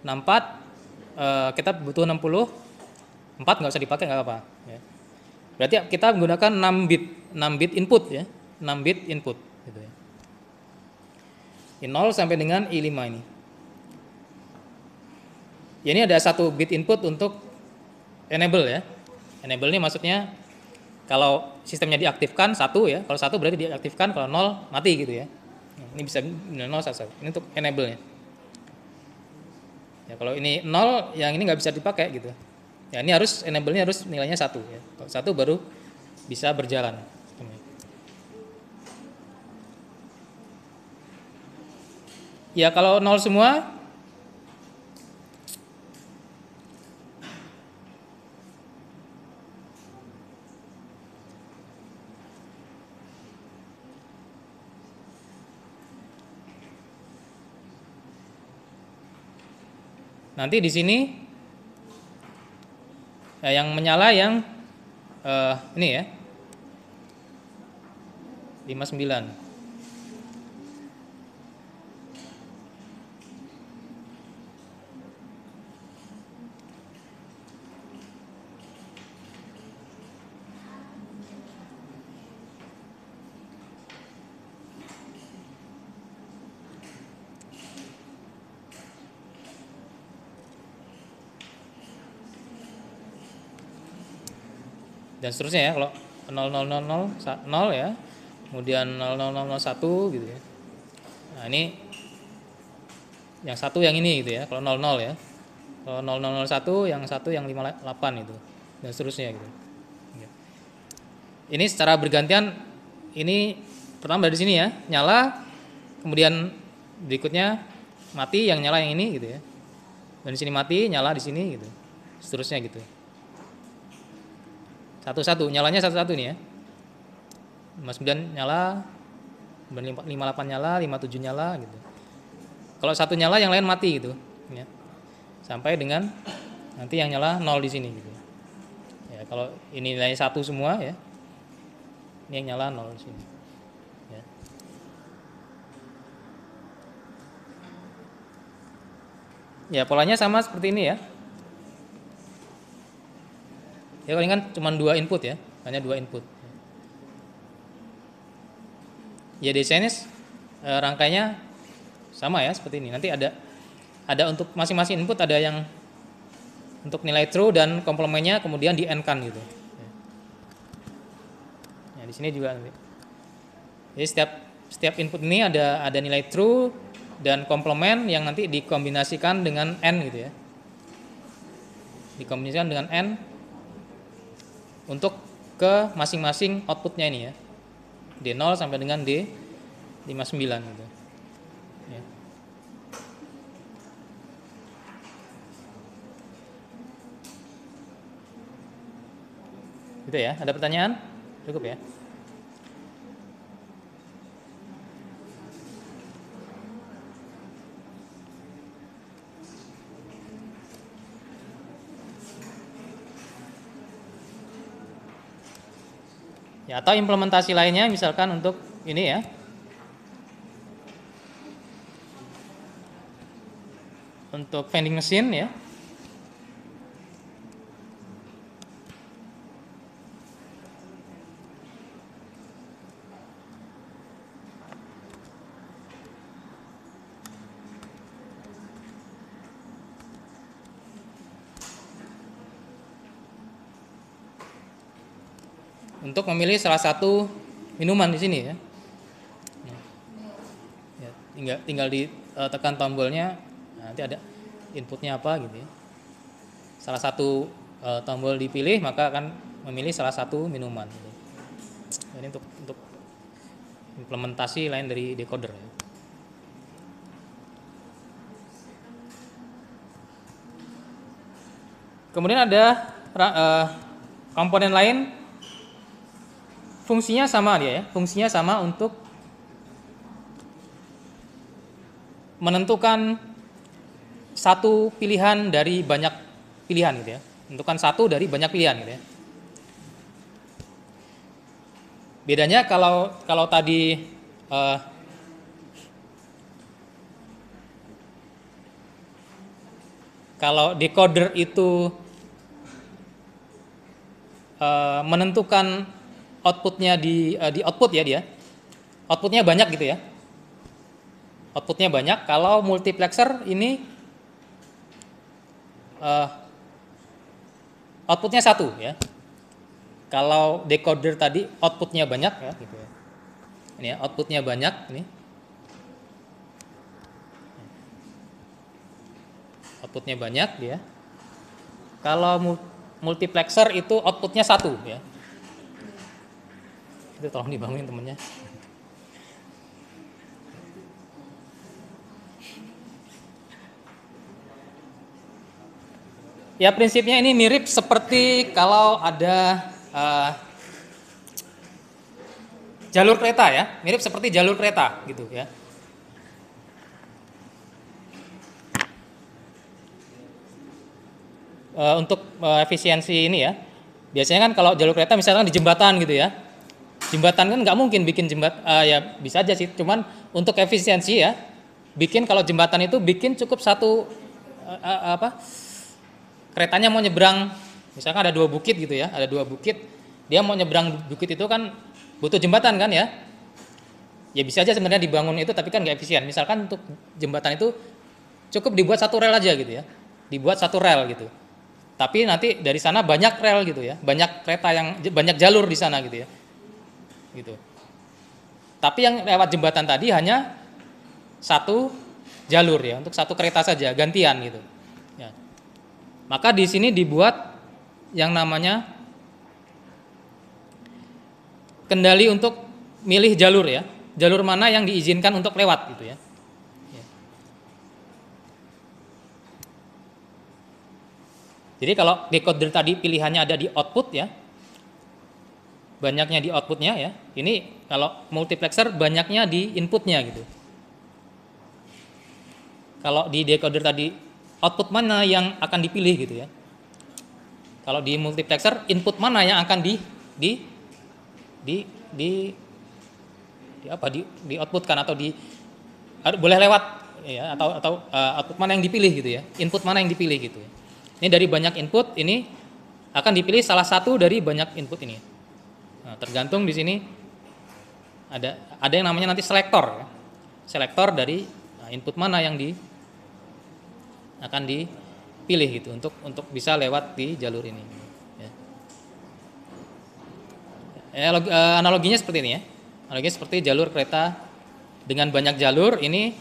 64 kita butuh 60, 4 nggak usah dipakai, nggak apa-apa ya. Berarti kita menggunakan 6 bit input ya. 6 bit input gitu ya. I0 sampai dengan I5 ini. Ya, ini ada 1 bit input untuk enable ya. Enable ini maksudnya kalau sistemnya diaktifkan 1 ya, kalau 1 berarti diaktifkan, kalau 0 mati gitu ya. Ini bisa 0 1. Ini untuk enable-nya. Ya, kalau ini 0 yang ini nggak bisa dipakai gitu. Ya, ini harus enable-nya harus nilainya 1 ya. Kalau 1 baru bisa berjalan. Ya, kalau 0 semua nanti di sini yang menyala yang ini ya, 59. Dan seterusnya ya, kalau 0000 ya, kemudian 00001 gitu ya. Nah ini yang satu yang ini gitu ya, kalau 00 ya, kalau 0001 yang satu yang 58 itu, dan seterusnya gitu. Ini secara bergantian, ini pertama dari sini ya, nyala, kemudian berikutnya mati, yang nyala yang ini gitu ya, dan di sini mati, nyala di sini gitu, seterusnya gitu. Satu-satu, nyalanya satu-satu nih ya. 59 nyala, 58 nyala, 57 nyala gitu. Kalau satu nyala yang lain mati gitu ya. Sampai dengan nanti yang nyala 0 di sini gitu. Ya, kalau ini nilai 1 semua ya. Ini yang nyala 0 di sini. Ya. Ya, polanya sama seperti ini ya. Ya, kalau ini kan cuma 2 input ya, hanya 2 input. Ya, desainnya rangkainya sama ya seperti ini. Nanti ada untuk masing-masing input, ada yang untuk nilai true dan komplemennya kemudian di end kan gitu. Ya, di sini juga nanti. Jadi setiap input ini ada nilai true dan komplement yang nanti dikombinasikan dengan n gitu ya. Dikombinasikan dengan n untuk ke masing-masing outputnya ini ya, D0 sampai dengan D59 gitu ya. Gitu ya, ada pertanyaan? Cukup ya. Ya, atau implementasi lainnya misalkan untuk ini ya. Untuk vending machine ya. Untuk memilih salah satu minuman di sini ya. Ya, tinggal ditekan tombolnya, nanti ada inputnya apa gitu ya. Salah satu tombol dipilih maka akan memilih salah satu minuman. Gitu. Ini untuk implementasi lain dari decoder ya. Kemudian ada komponen lain, fungsinya sama dia ya, fungsinya sama untuk menentukan satu pilihan dari banyak pilihan gitu ya, menentukan satu dari banyak pilihan gitu ya. Bedanya kalau tadi kalau decoder itu menentukan outputnya di output ya, dia outputnya banyak gitu ya, outputnya banyak. Kalau multiplexer ini outputnya satu ya. Kalau decoder tadi outputnya banyak ya gitu ya. Ini ya, outputnya banyak ini. Outputnya banyak dia. Kalau multiplexer itu outputnya satu ya. Itu tolong dibangunin temennya. Ya, prinsipnya ini mirip seperti kalau ada jalur kereta ya, mirip seperti jalur kereta gitu ya. untuk efisiensi ini ya. Biasanya kan kalau jalur kereta misalkan di jembatan gitu ya. Jembatan kan nggak mungkin bikin ya bisa aja sih. Cuman untuk efisiensi ya, bikin kalau jembatan itu bikin cukup satu keretanya mau nyebrang, misalkan ada 2 bukit gitu ya, ada 2 bukit, dia mau nyebrang bukit itu kan butuh jembatan kan ya. Ya bisa aja sebenarnya dibangun itu tapi kan nggak efisien. Misalkan untuk jembatan itu cukup dibuat satu rel aja gitu ya, dibuat satu rel gitu. Tapi nanti dari sana banyak rel gitu ya, banyak kereta yang banyak jalur di sana gitu ya, gitu. Tapi yang lewat jembatan tadi hanya satu jalur ya, untuk satu kereta saja, gantian gitu. Ya. Maka di sini dibuat yang namanya kendali untuk milih jalur ya, jalur mana yang diizinkan untuk lewat gitu ya. Jadi kalau decoder tadi pilihannya ada di output ya, banyaknya di outputnya ya. Ini kalau multiplexer banyaknya di inputnya gitu. Kalau di decoder tadi output mana yang akan dipilih gitu ya. Kalau di multiplexer input mana yang akan di outputkan atau boleh lewat ya, atau output mana yang dipilih gitu ya. Input mana yang dipilih gitu ya. Ini dari banyak input ini akan dipilih salah satu dari banyak input ini. Nah, tergantung di sini ada yang namanya nanti selektor ya. Selektor dari input mana yang akan dipilih gitu untuk bisa lewat di jalur ini. Ya. Analoginya seperti ini ya. Analoginya seperti jalur kereta dengan banyak jalur ini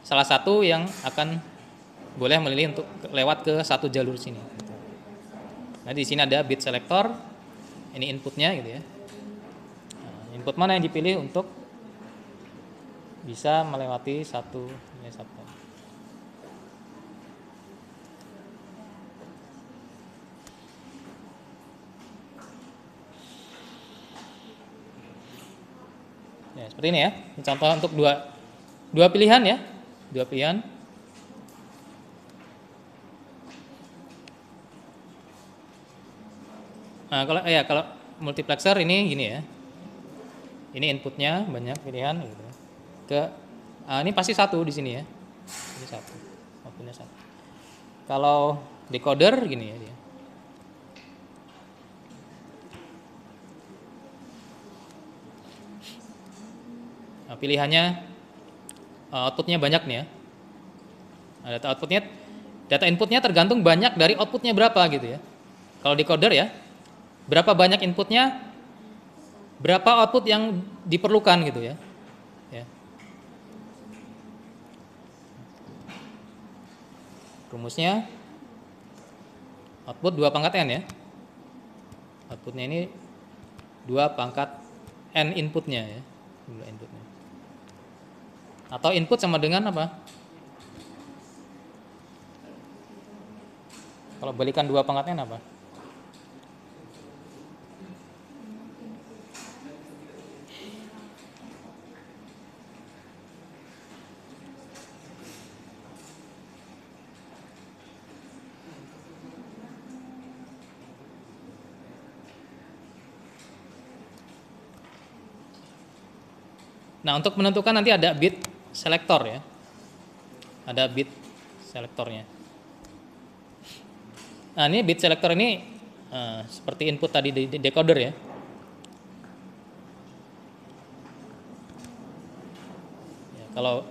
salah satu yang akan boleh memilih untuk lewat ke satu jalur sini. Nah di sini ada bit selektor, ini inputnya gitu ya. Nah, input mana yang dipilih untuk bisa melewati satu. Ya, seperti ini ya. Ini contoh untuk dua pilihan ya, dua pilihan. Nah, kalau multiplexer ini gini ya. Ini inputnya banyak pilihan gitu. Ini pasti satu di sini ya. Ini satu. Outputnya satu. Kalau decoder gini ya dia. Nah, pilihannya outputnya banyak nih ya. Nah, data inputnya tergantung banyak dari outputnya berapa gitu ya. Kalau decoder ya, berapa banyak inputnya, berapa output yang diperlukan gitu ya. Ya. Rumusnya output 2 pangkat n ya. Outputnya ini 2 pangkat n inputnya ya. 2 inputnya. Atau input sama dengan apa? Kalau balikan 2 pangkat n apa? Nah, untuk menentukan nanti ada bit selektor ya. Ada bit selektornya. Nah, ini bit selektor ini seperti input tadi di decoder ya. Ya kalau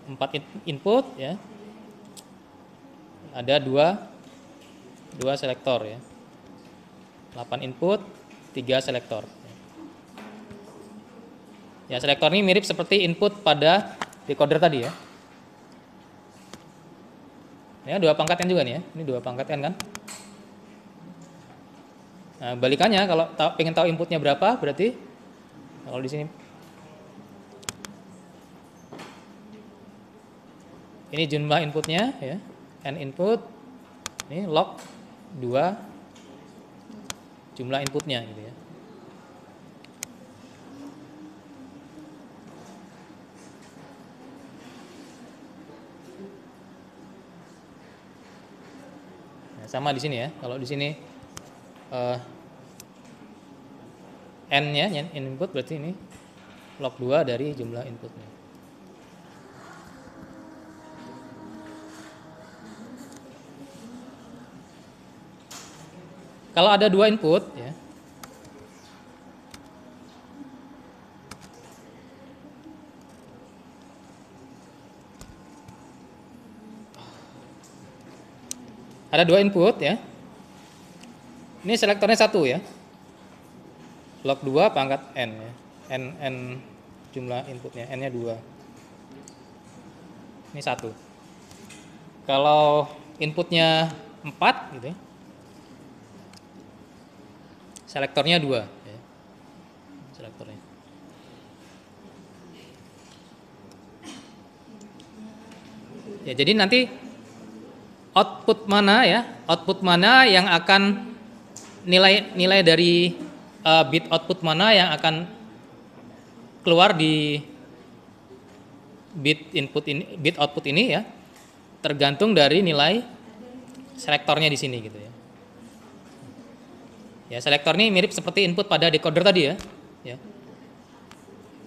empat input ya, ada dua selektor ya. 8 input, 3 selektor. Ya, selektor ini mirip seperti input pada decoder tadi ya. Ya, 2 pangkat n juga nih ya. Ini 2 pangkat n kan. Nah, balikannya kalau pengen tahu inputnya berapa, berarti kalau di sini ini jumlah inputnya ya. N input. Ini log 2 jumlah inputnya gitu ya. sama di sini ya. Kalau di sini n-nya input, berarti ini log 2 dari jumlah inputnya. Kalau ada 2 input ya, ada 2 input ya. Ini selektornya 1 ya. Log 2 pangkat n ya. N jumlah inputnya, n-nya 2. Ini 1. Kalau inputnya 4 gitu ya, selektornya 2 ya. Selektornya. Ya, jadi nanti output mana ya? Output mana yang akan nilai dari bit output mana yang akan keluar di bit input ini, bit output ini ya, tergantung dari nilai selektornya di sini gitu ya. Ya, selektor ini mirip seperti input pada decoder tadi ya. Ya.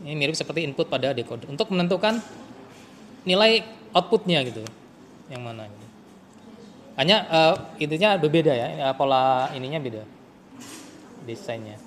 Ini mirip seperti input pada decoder untuk menentukan nilai outputnya gitu, yang mana gitu. Hanya intinya berbeda ya, pola ininya beda, desainnya.